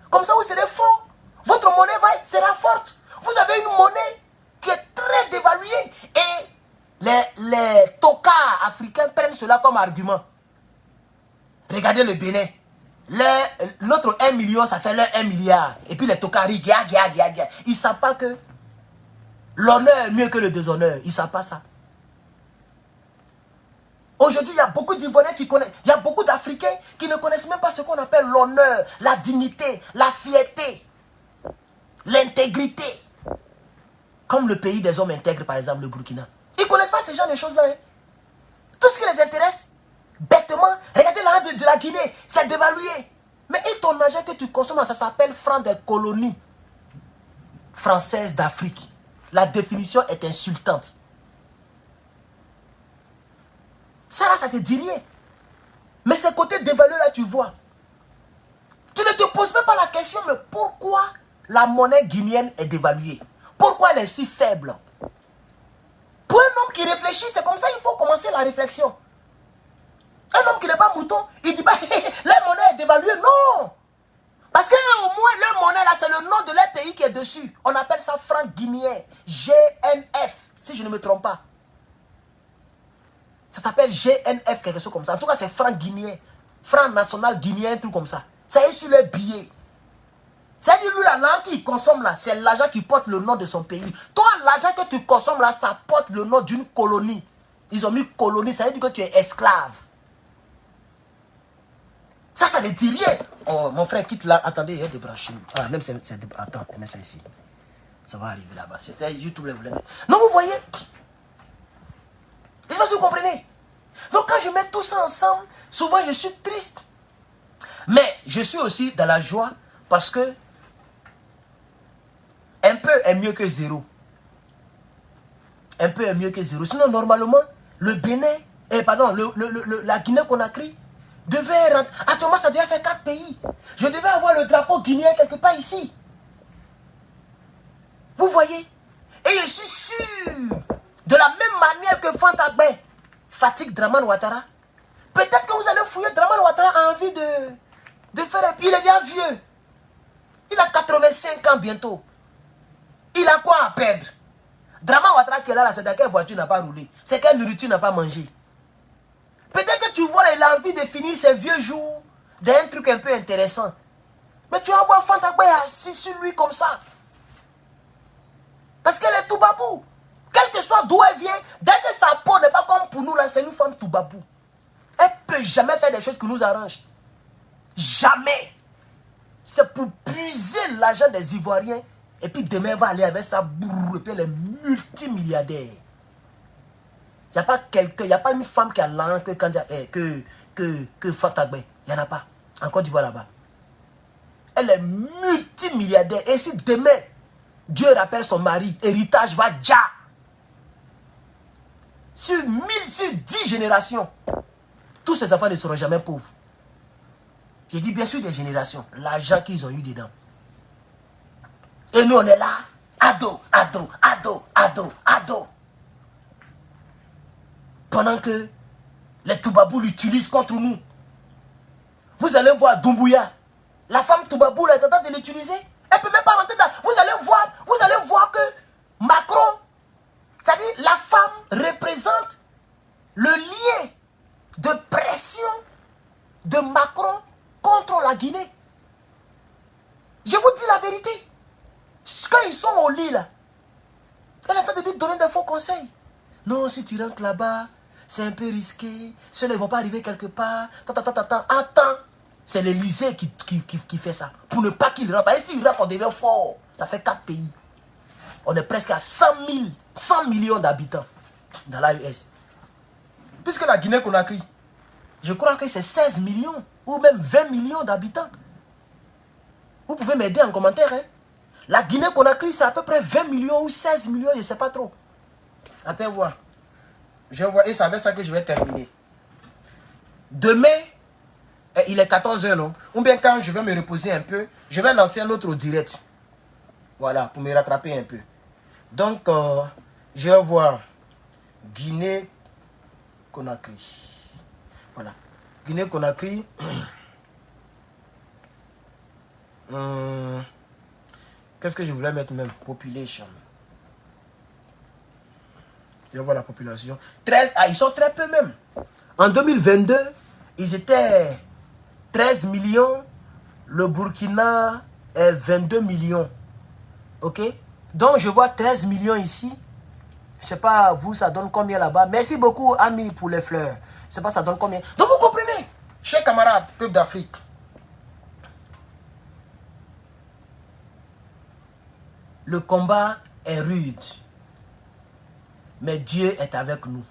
Comme ça, vous serez fort. Votre monnaie sera forte. Vous avez une monnaie qui est très dévaluée. Et les tocards africains prennent cela comme argument. Regardez le Bénin. Notre 1 million, ça fait leur 1 milliard. Et puis les tocards, ils ne savent pas que l'honneur est mieux que le déshonneur. Ils ne savent pas ça. Aujourd'hui, il y a beaucoup d'Ivoiriens qui connaissent, il y a beaucoup d'Africains qui ne connaissent même pas ce qu'on appelle l'honneur, la dignité, la fierté, l'intégrité. Comme le pays des hommes intègres, par exemple, le Burkina. Ils ne connaissent pas ce genre de choses-là. Hein. Tout ce qui les intéresse, bêtement, regardez l'argent de la Guinée, c'est dévalué. Mais et ton argent que tu consommes, ça s'appelle franc des colonies françaises d'Afrique. La définition est insultante. Ça là, ça te dit rien. Mais ce côté dévalué là, tu vois. Tu ne te poses même pas la question, mais pourquoi la monnaie guinéenne est dévaluée? Pourquoi elle est si faible? Pour un homme qui réfléchit, c'est comme ça il faut commencer la réflexion. Un homme qui n'est pas mouton, il dit pas la monnaie est dévaluée. Non! Parce que au moins leur monnaie là, c'est le nom de leur pays qui est dessus. On appelle ça franc guinéen. GNF, si je ne me trompe pas. Ça s'appelle GNF, quelque chose comme ça. En tout cas, c'est franc guinéen. Franc national guinéen, un truc comme ça. Ça est sur le billet. C'est-à-dire, lui, l'argent qu'il consomme là, c'est l'argent qui porte le nom de son pays. Toi, l'argent que tu consommes là, ça porte le nom d'une colonie. Ils ont mis colonie, ça veut dire que tu es esclave. Ça ne dit rien. Oh, mon frère, quitte là. Attendez, il y a des branchines. Ah, même c'est... Attends, mets ça ici. Ça va arriver là-bas. C'était YouTube, vous voulez mettre. Non, vous voyez. Je ne sais pas si vous comprenez. Donc, quand je mets tout ça ensemble, souvent, je suis triste. Mais je suis aussi dans la joie parce que un peu est mieux que zéro. Un peu est mieux que zéro. Sinon, normalement, le Bénin, la Guinée-Conakry devait rentrer. Actuellement, ça devait faire 4 pays. Je devais avoir le drapeau guinéen quelque part ici. Vous voyez? Et je suis sûr, de la même manière que Fantagbe fatigue Dramane Ouattara, peut-être que vous allez fouiller Dramane Ouattara a envie de faire un... Il est bien vieux. Il a 85 ans bientôt. Il a quoi à perdre? Dramane Ouattara qui est là, c'est dans quelle voiture n'a pas roulé? C'est quelle nourriture n'a pas mangé? Peut-être que tu vois, il a envie de finir ses vieux jours d'un truc un peu intéressant. Mais tu vas voir Fantagbe assis sur lui comme ça. Parce qu'elle est Toubabou. Quel que soit d'où elle vient, dès que sa peau n'est pas comme pour nous, là, c'est une femme Toubabou. Elle ne peut jamais faire des choses qui nous arrangent. Jamais. C'est pour puiser l'argent des Ivoiriens. Et puis demain, elle va aller avec sa bourre. Et puis elle est multimilliardaire. Il n'y a pas quelqu'un, il n'y a pas une femme qui a l'argent que Fantagbe. Il n'y en a pas. En Côte d'Ivoire là-bas. Elle est multimilliardaire. Et si demain, Dieu rappelle son mari, héritage va déjà. Sur 10 générations, tous ces enfants ne seront jamais pauvres. Je dis bien sûr des générations. L'argent qu'ils ont eu dedans. Et nous, on est là. Ado. Pendant que les Toubabou l'utilisent contre nous. Vous allez voir Doumbouya. La femme Toubabou est en train de l'utiliser. Elle ne peut même pas rentrer dans... Vous allez voir que Macron, c'est-à-dire la femme représente le lien de pression de Macron contre la Guinée. Je vous dis la vérité. Quand ils sont au lit là, elle est en train de lui donner des faux conseils. Non, si tu rentres là-bas, c'est un peu risqué. Ceux ne vont pas arriver quelque part. Attends. C'est l'Élysée qui fait ça. Pour ne pas qu'il rentre. Et s'il rentre, on devient fort. Ça fait 4 pays. On est presque à 100 millions d'habitants dans l'AES. Puisque la Guinée-Conakry, je crois que c'est 16 millions ou même 20 millions d'habitants. Vous pouvez m'aider en commentaire. Hein? La Guinée-Conakry, c'est à peu près 20 millions ou 16 millions, je ne sais pas trop. Attends voir. Je vois, et c'est avec ça que je vais terminer. Demain, il est 14h, non? Ou bien quand je vais me reposer un peu, je vais lancer un autre direct. Voilà, pour me rattraper un peu. Donc, je vais voir Guinée-Conakry. Voilà. Guinée-Conakry. Qu'est-ce que je voulais mettre même? Population. Je vais voir la population. 13, ils sont très peu même. En 2022, ils étaient 13 millions. Le Burkina est 22 millions. Ok? Donc, je vois 13 millions ici. Je ne sais pas, vous, ça donne combien là-bas? Merci beaucoup, amis, pour les fleurs. Je ne sais pas, ça donne combien. Donc, vous comprenez? Chers camarades, peuple d'Afrique. Le combat est rude. Mais Dieu est avec nous.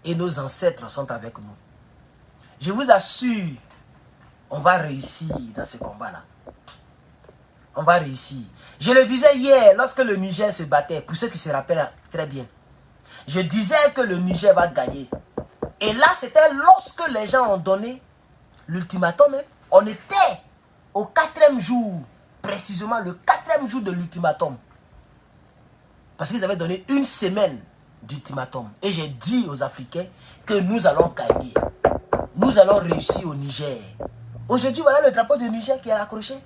Et nos ancêtres sont avec nous. Je vous assure, on va réussir dans ce combat-là. On va réussir. Je le disais hier, lorsque le Niger se battait, pour ceux qui se rappellent très bien. Je disais que le Niger va gagner. Et là, c'était lorsque les gens ont donné l'ultimatum. On était au 4e jour, précisément le 4e jour de l'ultimatum. Parce qu'ils avaient donné une semaine d'ultimatum. Et j'ai dit aux Africains que nous allons gagner. Nous allons réussir au Niger. Aujourd'hui, voilà le drapeau du Niger qui est accroché.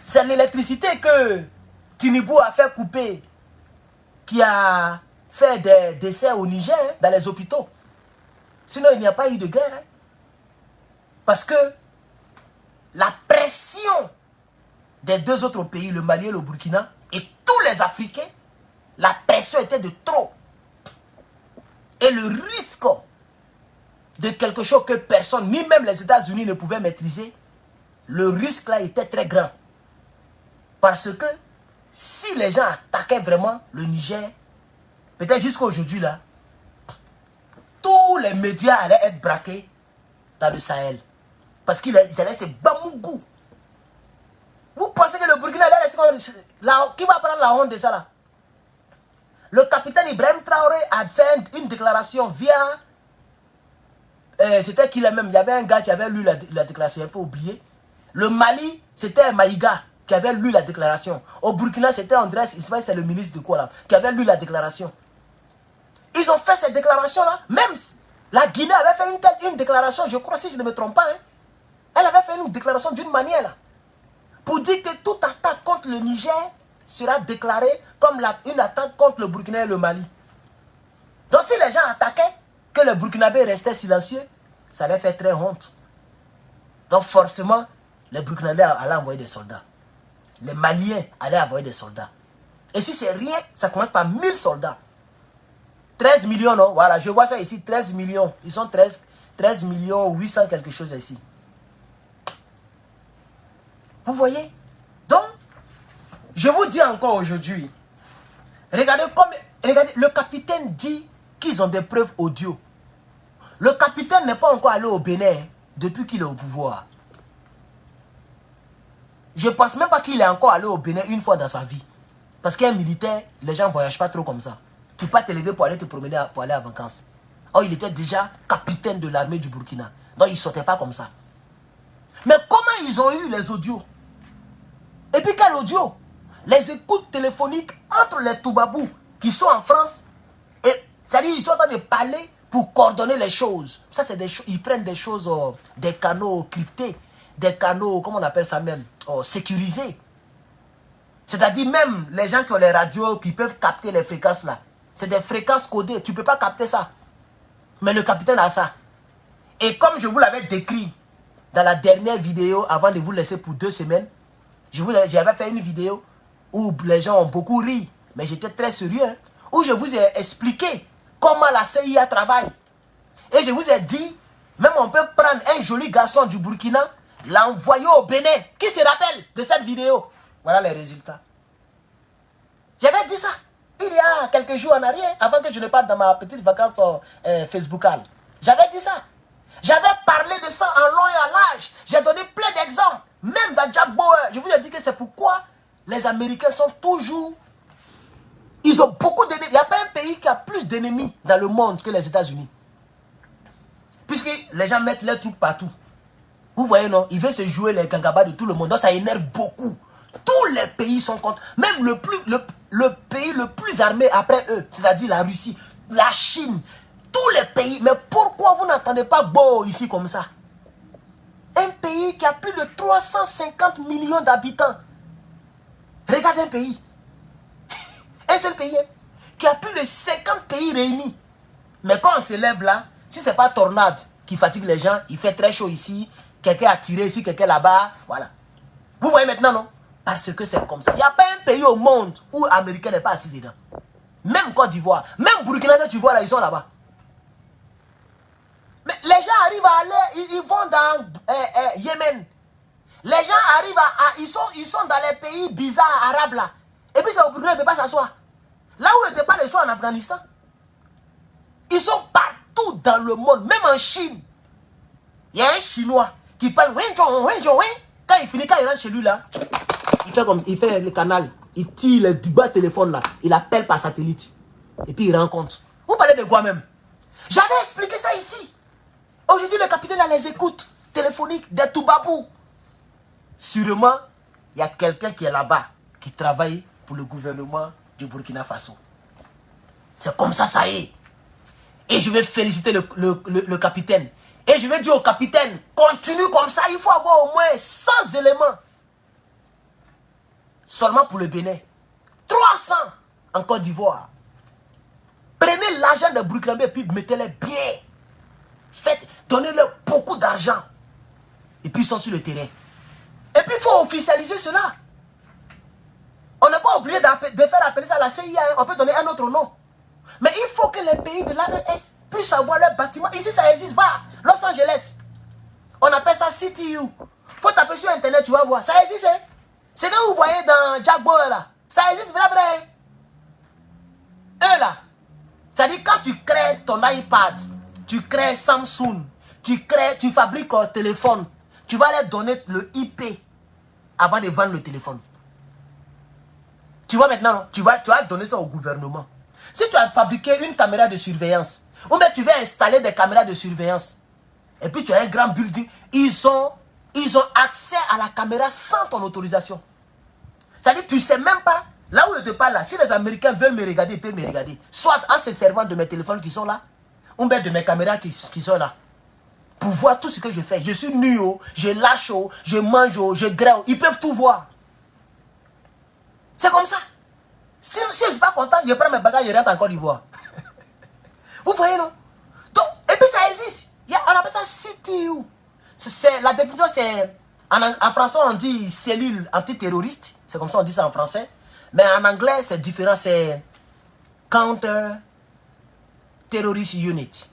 C'est l'électricité que Tinibou a fait couper, qui a fait des décès au Niger, dans les hôpitaux. Sinon, il n'y a pas eu de guerre. Hein. Parce que la pression des deux autres pays, le Mali et le Burkina, et tous les Africains, la pression était de trop. Et le risque de quelque chose que personne, ni même les États-Unis ne pouvaient maîtriser, le risque là était très grand. Parce que si les gens attaquaient vraiment le Niger, peut-être jusqu'à aujourd'hui là, tous les médias allaient être braqués dans le Sahel. Parce qu'ils allaient se bamougou. Vous pensez que le Burkina allait laisser qui va prendre la honte de ça là? Le capitaine Ibrahim Traoré a fait une déclaration via... c'était qui là même? Il y avait un gars qui avait lu la déclaration, un peu oublié. Le Mali, c'était Maïga qui avait lu la déclaration. Au Burkina, c'était Andrés Ismaël, c'est le ministre de quoi là, qui avait lu la déclaration. Ils ont fait cette déclaration là. Même la Guinée avait fait une déclaration, je crois, si je ne me trompe pas. Hein. Elle avait fait une déclaration d'une manière là. Pour dire que toute attaque contre le Niger sera déclarée comme une attaque contre le Burkina et le Mali. Donc si les gens attaquaient, que le Burkinabé restait silencieux, ça allait faire très honte. Donc forcément, les Burkinabés allaient envoyer des soldats. Les Maliens allaient envoyer des soldats. Et si c'est rien, ça commence par 1000 soldats. 13 millions, non? Voilà, je vois ça ici, 13 millions. Ils sont 13 millions 800 quelque chose ici. Vous voyez? Donc, je vous dis encore aujourd'hui, regardez, le capitaine dit qu'ils ont des preuves audio. Le capitaine n'est pas encore allé au Bénin depuis qu'il est au pouvoir. Je ne pense même pas qu'il est encore allé au Bénin une fois dans sa vie. Parce qu'un militaire, les gens ne voyagent pas trop comme ça. Tu peux pas te lever pour aller te promener, pour aller en vacances. Or, il était déjà capitaine de l'armée du Burkina. Donc, il ne sortait pas comme ça. Mais comment ils ont eu les audios? Et puis, quel audio? Les écoutes téléphoniques entre les Toubabous qui sont en France. Et c'est-à-dire ils sont en train de parler pour coordonner les choses. Ça, c'est des choses. Ils prennent des choses, des canaux cryptés, des canaux, comment on appelle ça même, sécurisés. C'est-à-dire même les gens qui ont les radios, qui peuvent capter les fréquences là. C'est des fréquences codées. Tu ne peux pas capter ça. Mais le capitaine a ça. Et comme je vous l'avais décrit dans la dernière vidéo, avant de vous laisser pour 2 semaines, j'avais fait une vidéo où les gens ont beaucoup ri, mais j'étais très sérieux, hein, où je vous ai expliqué comment la CIA travaille. Et je vous ai dit, même on peut prendre un joli garçon du Burkina, l'envoyer au Bénin. Qui se rappelle de cette vidéo? Voilà les résultats. J'avais dit ça il y a quelques jours en arrière, avant que je ne parte dans ma petite vacance Facebookale. J'avais dit ça. J'avais parlé de ça en long et en large. J'ai donné plein d'exemples. Même dans Jack Bauer. Je vous ai dit que c'est pourquoi les Américains sont toujours... Ils ont beaucoup d'ennemis. Il n'y a pas un pays qui a plus d'ennemis dans le monde que les États-Unis. Puisque les gens mettent leurs trucs partout. Vous voyez, non? Ils veulent se jouer les gangabas de tout le monde. Donc ça énerve beaucoup. Tous les pays sont contre. Même le pays le plus armé après eux, c'est-à-dire la Russie, la Chine, tous les pays. Mais pourquoi vous n'entendez pas beau ici comme ça? Un pays qui a plus de 350 millions d'habitants. Regardez un pays. Un seul pays qui a plus de 50 pays réunis. Mais quand on se lève là, si ce n'est pas tornade qui fatigue les gens, il fait très chaud ici, quelqu'un a tiré ici, quelqu'un là-bas, voilà. Vous voyez maintenant, non? Parce que c'est comme ça. Il n'y a pas un pays au monde où l'Américain n'est pas assis dedans. Même Côte d'Ivoire, même Burkina que tu vois là, ils sont là-bas. Mais les gens arrivent à aller, ils vont dans Yémen. Les gens arrivent ils sont dans les pays bizarres arabes là. Et puis c'est au Burkina, ils ne peuvent pas s'asseoir. Là où ils ne peuvent pas les soir en Afghanistan. Ils sont partout dans le monde, même en Chine. Il y a un Chinois qui parle. Quand il rentre chez lui là, il fait comme il fait le canal. Il tire le bas téléphone là. Il appelle par satellite. Et puis il rencontre. Vous parlez de quoi même? J'avais expliqué ça ici. Aujourd'hui, le capitaine a les écoutes téléphoniques des Toubabous. Sûrement, il y a quelqu'un qui est là-bas, qui travaille pour le gouvernement du Burkina Faso. C'est comme ça, ça y est. Et je vais féliciter le capitaine. Et je vais dire au capitaine, continue comme ça, il faut avoir au moins 100 éléments. Seulement pour le Bénin. 300 en Côte d'Ivoire. Prenez l'argent de Burkina et puis mettez-les bien. Donnez-leur beaucoup d'argent. Et puis ils sont sur le terrain. Et puis il faut officialiser cela. On n'est pas obligé de faire appeler ça la CIA. On peut donner un autre nom. Mais il faut que les pays de l'AES puissent avoir leurs bâtiments. Ici ça existe. Va, Los Angeles. On appelle ça CTU. Faut taper sur internet, tu vas voir. Ça existe. Hein? C'est que vous voyez dans Jack Bauer là. Ça existe vrai. Eux là. C'est-à-dire quand tu crées ton iPad, tu crées Samsung, tu fabriques un téléphone, tu vas leur donner le IP avant de vendre le téléphone. Tu vois maintenant, non? Tu vas donner ça au gouvernement. Si tu as fabriqué une caméra de surveillance, ou bien tu veux installer des caméras de surveillance, et puis tu as un grand building, ils ont accès à la caméra sans ton autorisation. C'est-à-dire tu ne sais même pas, là où je te parle là, si les Américains veulent me regarder, ils peuvent me regarder. Soit en se servant de mes téléphones qui sont là, ou bien de mes caméras qui sont là. Pour voir tout ce que je fais. Je suis nu, je lâche, je mange, je grêle. Ils peuvent tout voir. C'est comme ça. Si je ne suis pas content, je prends mes bagages et je rentre en Côte d'Ivoire. Vous voyez, non? Donc, et puis ça existe. On appelle ça CTU. La définition, c'est... En français, on dit cellule antiterroriste. C'est comme ça on dit ça en français. Mais en anglais, c'est différent. C'est Counter Terrorist Unit.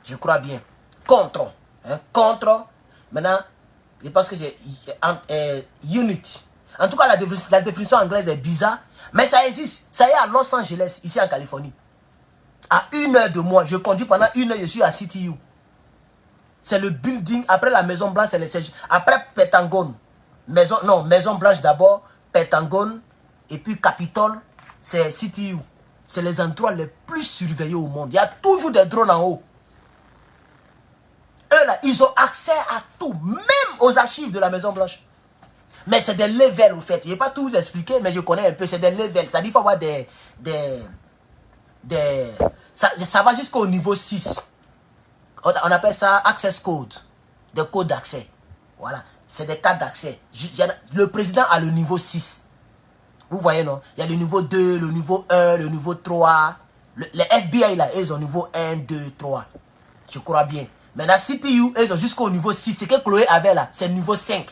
Je crois bien. Contre. Hein? Contre. Maintenant, je pense que c'est unit. En tout cas, la définition anglaise est bizarre. Mais ça existe. Ça y est à Los Angeles, ici en Californie. À 1 heure de moi, je conduis pendant 1 heure, je suis à CTU. C'est le building, après la Maison Blanche, c'est le siège. Après Pentagone. Maison Blanche d'abord, Pentagone, et puis Capitole, c'est CTU. C'est les endroits les plus surveillés au monde. Il y a toujours des drones en haut. Eux là, ils ont accès à tout, même aux archives de la Maison Blanche. Mais c'est des levels au fait. Je ne vais pas tout vous expliquer, mais je connais un peu. C'est des levels. Ça dit qu'il faut avoir ça va jusqu'au niveau 6. On appelle ça access code. Des codes d'accès. Voilà. C'est des cartes d'accès. Le président a le niveau 6. Vous voyez, non? Il y a le niveau 2, le niveau 1, le niveau 3. Les FBI, là, ils ont niveau 1, 2, 3. Je crois bien. Maintenant, CTU, ils ont jusqu'au niveau 6. Ce que Chloé avait là, c'est le niveau 5.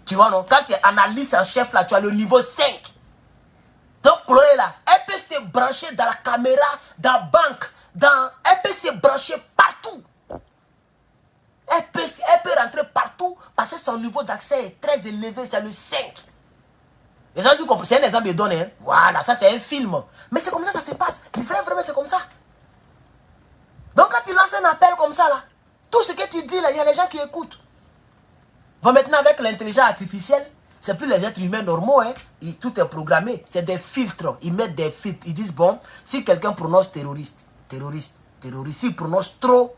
Tu vois, non? Quand tu es analyste en chef, là, tu as le niveau 5. Donc, Chloé, là, elle peut se brancher dans la caméra, dans la banque, elle peut se brancher partout. Elle peut rentrer partout parce que son niveau d'accès est très élevé, c'est le 5. C'est un exemple que je donne. Hein? Voilà, ça c'est un film. Mais c'est comme ça se passe. Vraiment, c'est comme ça. Donc quand tu lances un appel comme ça, là, tout ce que tu dis, là, il y a les gens qui écoutent. Bon, maintenant, avec l'intelligence artificielle, c'est plus les êtres humains normaux. Hein? Tout est programmé. C'est des filtres. Ils mettent des filtres. Ils disent, bon, si quelqu'un prononce terroriste, s'il prononce trop,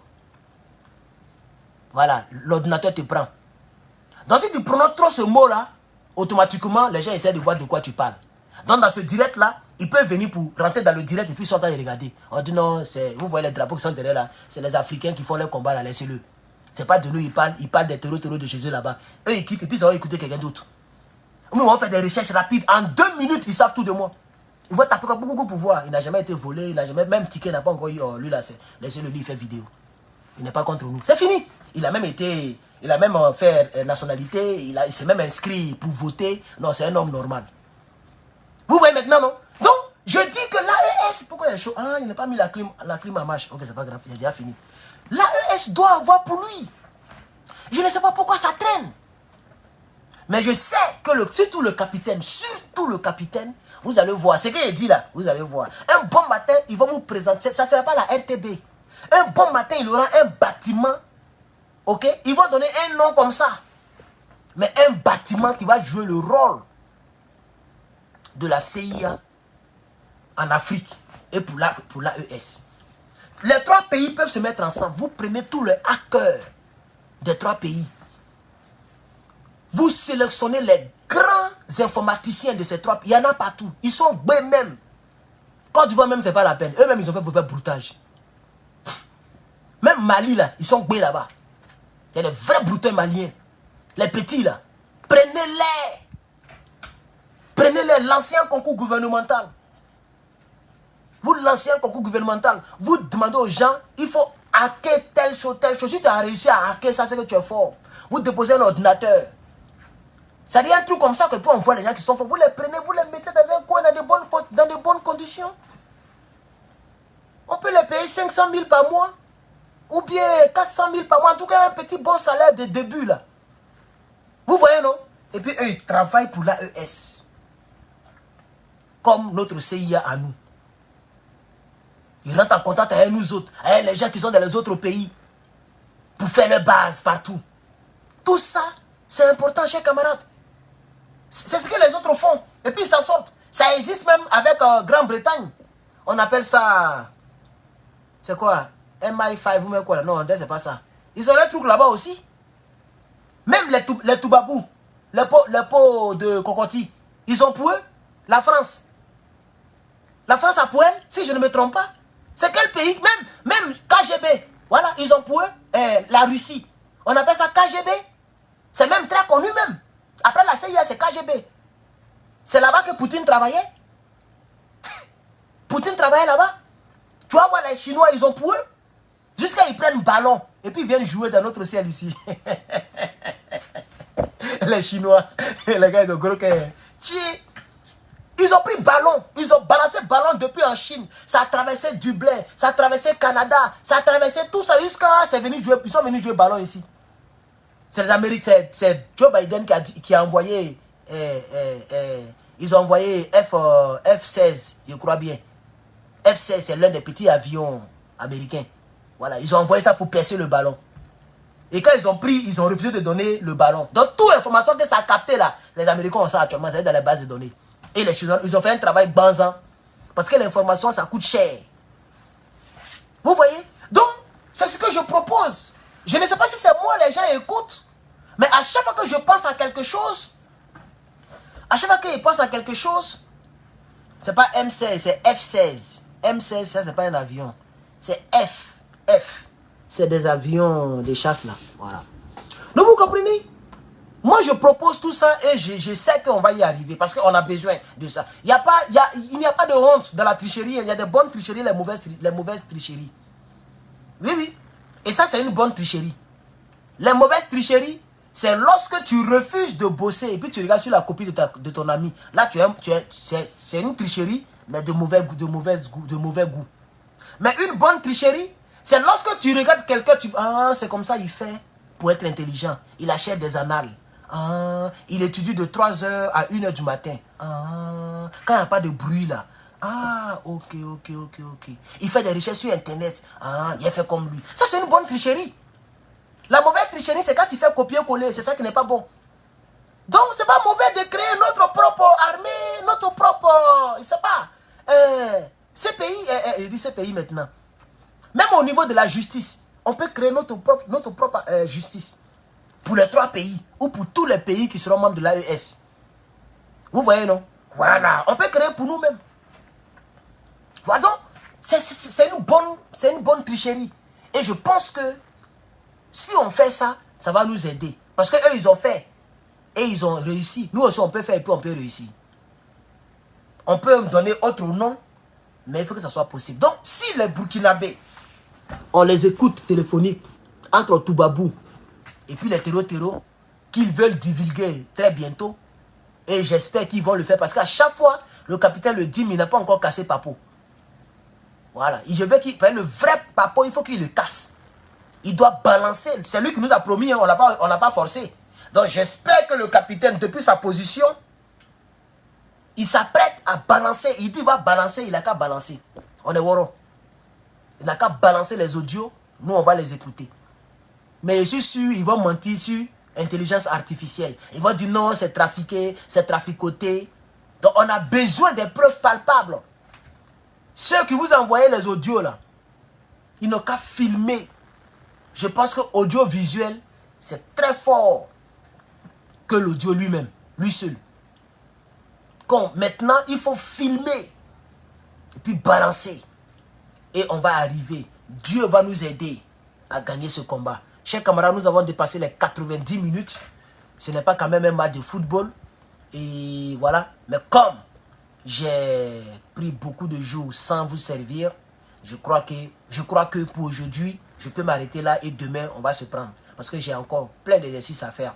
voilà, l'ordinateur te prend. Donc si tu prononces trop ce mot-là, automatiquement, les gens essaient de voir de quoi tu parles. Donc dans ce direct-là, ils peuvent venir pour rentrer dans le direct et puis sortir et regarder. On dit non, vous voyez les drapeaux qui sont derrière là, c'est les Africains qui font leur combat là, laissez-le. C'est pas de nous, ils parlent des terreaux de chez eux là-bas. Eux, ils quittent et puis ça va écouter quelqu'un d'autre. Nous, on va faire des recherches rapides. En 2 minutes, ils savent tout de moi. Ils vont taper comme beaucoup pour voir. Il n'a jamais été volé, il n'a jamais, même ticket n'a pas encore eu. Oh, lui là, laissez-le, lui, il fait vidéo. Il n'est pas contre nous. C'est fini. Il a même fait nationalité, il s'est même inscrit pour voter. Non, c'est un homme normal. Vous voyez maintenant, non? Donc, je dis que l'AES, pourquoi il est chaud? Ah, il n'a pas mis la clim à marche. Ok, c'est pas grave, il a déjà fini. L'AES doit avoir pour lui. Je ne sais pas pourquoi ça traîne. Mais je sais que surtout le capitaine, vous allez voir. Ce qu'il dit là, vous allez voir. Un bon matin, il va vous présenter, ça ne sera pas la RTB. Un bon matin, il aura un bâtiment. Ok, ils vont donner un nom comme ça. Mais un bâtiment qui va jouer le rôle de la CIA en Afrique et pour l'AES. Les 3 pays peuvent se mettre ensemble. Vous prenez tous les hackers des 3 pays. Vous sélectionnez les grands informaticiens de ces 3 pays. Il y en a partout. Ils sont eux-mêmes. Côte d'Ivoire même, ce n'est pas la peine. Eux-mêmes, ils ont fait broutage. Même Mali, là, ils sont gbés là-bas. Il y a des vrais broutins maliens. Les petits, là. Prenez-les. Prenez-les. L'ancien concours gouvernemental. Vous, l'ancien concours gouvernemental, vous demandez aux gens, il faut hacker telle chose, telle chose. Si tu as réussi à hacker ça, c'est que tu es fort. Vous déposez un ordinateur. Ça dit un truc comme ça que puis on voit les gens qui sont forts. Vous les prenez, vous les mettez dans un coin dans de bonnes conditions. On peut les payer 500 000 par mois. Ou bien 400 000 par mois. En tout cas, un petit bon salaire de début là. Vous voyez, non? Et puis eux, ils travaillent pour l'AES. Comme notre CIA à nous. Ils rentrent en contact avec nous autres. Avec les gens qui sont dans les autres pays. Pour faire leur base partout. Tout ça, c'est important, chers camarades. C'est ce que les autres font. Et puis ils s'en sortent. Ça existe même avec Grande-Bretagne. On appelle ça... C'est quoi? MI5 ou même quoi? Non, c'est pas ça. Ils ont les trucs là-bas aussi. Même les Toubabou, les pots de cocotier, ils ont pour eux la France. La France a pour elle, si je ne me trompe pas. C'est quel pays? Même KGB. Voilà, ils ont pour eux la Russie. On appelle ça KGB. C'est même très connu même. Après la CIA, c'est KGB. C'est là-bas que Poutine travaillait. Poutine travaillait là-bas. Tu vas voir les Chinois, ils ont pour eux. Jusqu'à ils prennent ballon. Et puis ils viennent jouer dans notre ciel ici. Les Chinois, les gars, ils ont gros cœur. Ils ont pris ballon. Ils ont balancé ballon depuis en Chine. Ça a traversé Dublin. Ça a traversé Canada. Ça a traversé tout ça jusqu'à... Ils sont venus jouer ballon ici. C'est les Américains. C'est Joe Biden qui a envoyé... ils ont envoyé F-16, je crois bien. F-16, c'est l'un des petits avions américains. Voilà, ils ont envoyé ça pour percer le ballon. Et quand ils ont pris, ils ont refusé de donner le ballon. Donc, toute l'information que ça a capté là, les Américains ont ça actuellement, ça est dans les bases de données. Et les Chinois, ils ont fait un travail banzan. Parce que l'information, ça coûte cher. Vous voyez? Donc, c'est ce que je propose. Je ne sais pas si c'est moi, les gens écoutent. Mais à chaque fois que je pense à quelque chose, c'est pas M16, c'est F-16. M16, ça, c'est pas un avion. C'est F. F. C'est des avions de chasse, là. Voilà. Donc, vous comprenez? Moi, je propose tout ça et je sais qu'on va y arriver parce qu'on a besoin de ça. Il n'y a pas de honte dans la tricherie. Il y a des bonnes tricheries, les mauvaises tricheries. Oui, oui. Et ça, c'est une bonne tricherie. Les mauvaises tricheries, c'est lorsque tu refuses de bosser et puis tu regardes sur la copie de ton ami. Là, c'est une tricherie, mais de mauvais goût. Mais une bonne tricherie, c'est lorsque tu regardes quelqu'un, tu dis, ah, c'est comme ça il fait pour être intelligent. Il achète des annales. Ah, il étudie de 3h à 1h du matin. Ah, quand il n'y a pas de bruit là. Ah, ok. Il fait des recherches sur Internet. Ah, il a fait comme lui. Ça, c'est une bonne tricherie. La mauvaise tricherie, c'est quand tu fais copier-coller. C'est ça qui n'est pas bon. Donc, c'est pas mauvais de créer notre propre armée, notre propre... Je sais pas. CPI, il dit CPI maintenant. Même au niveau de la justice, on peut créer notre propre justice. Pour les 3 pays, ou pour tous les pays qui seront membres de l'AES. Vous voyez, non? Voilà, on peut créer pour nous-mêmes. Voilà, donc, c'est une bonne tricherie. Et je pense que si on fait ça, ça va nous aider. Parce qu'eux, ils ont fait. Et ils ont réussi. Nous aussi, on peut faire et puis on peut réussir. On peut donner autre nom, mais il faut que ça soit possible. Donc, si les Burkinabés, on les écoute téléphoniques entre Toubabou et puis les terreaux qu'ils veulent divulguer très bientôt. Et j'espère qu'ils vont le faire parce qu'à chaque fois, le capitaine le dit, mais il n'a pas encore cassé Papo. Voilà. Je veux le vrai Papo, il faut qu'il le casse. Il doit balancer. C'est lui qui nous a promis, hein, on n'a pas forcé. Donc j'espère que le capitaine, depuis sa position, il s'apprête à balancer. Il dit qu'il va balancer, il n'a qu'à balancer. On est woro. Il n'a qu'à balancer les audios, nous on va les écouter. Mais je suis sûr, ils vont mentir sur intelligence artificielle. Ils vont dire non, c'est trafiqué, c'est traficoté. Donc on a besoin des preuves palpables. Ceux qui vous envoyaient les audios là, ils n'ont qu'à filmer. Je pense que audiovisuel, c'est très fort que l'audio lui-même, lui seul. Maintenant, il faut filmer et puis balancer. Et on va arriver. Dieu va nous aider à gagner ce combat. Chers camarades, nous avons dépassé les 90 minutes. Ce n'est pas quand même un match de football. Et voilà. Mais comme j'ai pris beaucoup de jours sans vous servir, je crois que pour aujourd'hui, je peux m'arrêter là et demain, on va se prendre. Parce que j'ai encore plein d'exercices à faire.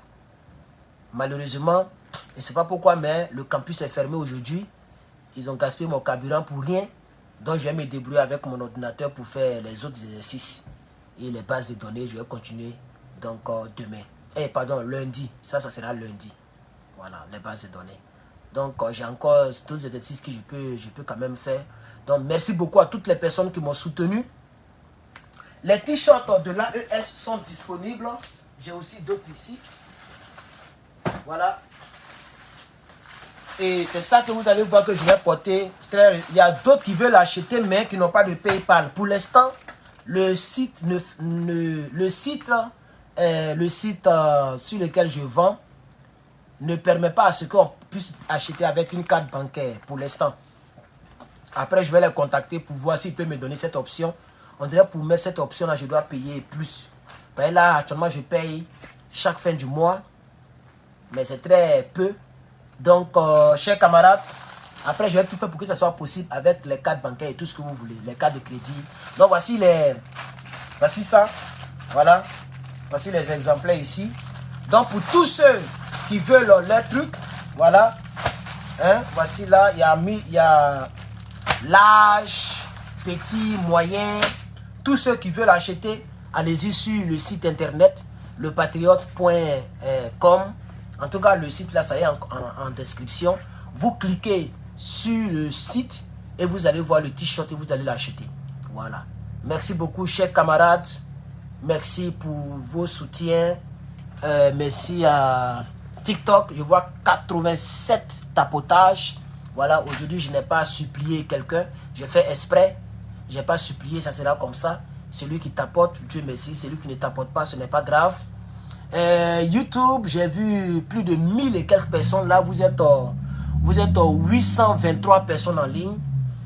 Malheureusement, je ne sais pas pourquoi, mais le campus est fermé aujourd'hui. Ils ont gaspillé mon carburant pour rien. Donc, je vais me débrouiller avec mon ordinateur pour faire les autres exercices. Et les bases de données, je vais continuer donc demain. Pardon, lundi. Ça sera lundi. Voilà, les bases de données. Donc, j'ai encore d'autres exercices que je peux quand même faire. Donc, merci beaucoup à toutes les personnes qui m'ont soutenu. Les t-shirts de l'AES sont disponibles. J'ai aussi d'autres ici. Voilà. Et c'est ça que vous allez voir que je vais porter. Il y a d'autres qui veulent acheter mais qui n'ont pas de PayPal. Pour l'instant, le site sur lequel je vends ne permet pas à ce qu'on puisse acheter avec une carte bancaire pour l'instant. Après, je vais les contacter pour voir s'ils peuvent me donner cette option. On dirait pour mettre cette option-là, je dois payer plus. Ben là, actuellement, je paye chaque fin du mois. Mais c'est très peu. Donc, chers camarades, après, je vais tout faire pour que ça soit possible avec les cartes bancaires et tout ce que vous voulez. Les cartes de crédit. Donc, voici ça. Voilà. Voici les exemplaires ici. Donc, pour tous ceux qui veulent les trucs, voilà. Hein, voici là, il y a large, petit, moyen. Tous ceux qui veulent acheter, allez-y sur le site internet, lepatriote.com. En tout cas, le site là, ça y est en description. Vous cliquez sur le site et vous allez voir le t-shirt et vous allez l'acheter. Voilà. Merci beaucoup, chers camarades. Merci pour vos soutiens. Merci à TikTok. Je vois 87 tapotages. Voilà, aujourd'hui, je n'ai pas supplié quelqu'un. J'ai fait exprès. Je n'ai pas supplié, ça sera comme ça. Celui qui tapote, Dieu merci. Celui qui ne tapote pas, ce n'est pas grave. YouTube, j'ai vu plus de 1000 et quelques personnes. Là, vous êtes 823 personnes en ligne.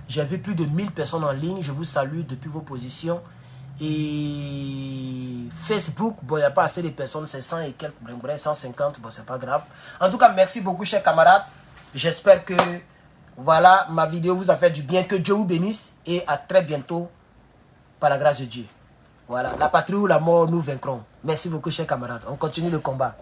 J'ai vu plus de 1000 personnes en ligne. Je vous salue depuis vos positions. Et Facebook, bon, il n'y a pas assez de personnes. C'est 100 et quelques, 150. Bon, c'est pas grave. En tout cas, merci beaucoup, chers camarades. J'espère que, voilà, ma vidéo vous a fait du bien. Que Dieu vous bénisse. Et à très bientôt, par la grâce de Dieu. Voilà, la patrie ou la mort, nous vaincrons. Merci beaucoup, chers camarades. On continue le combat.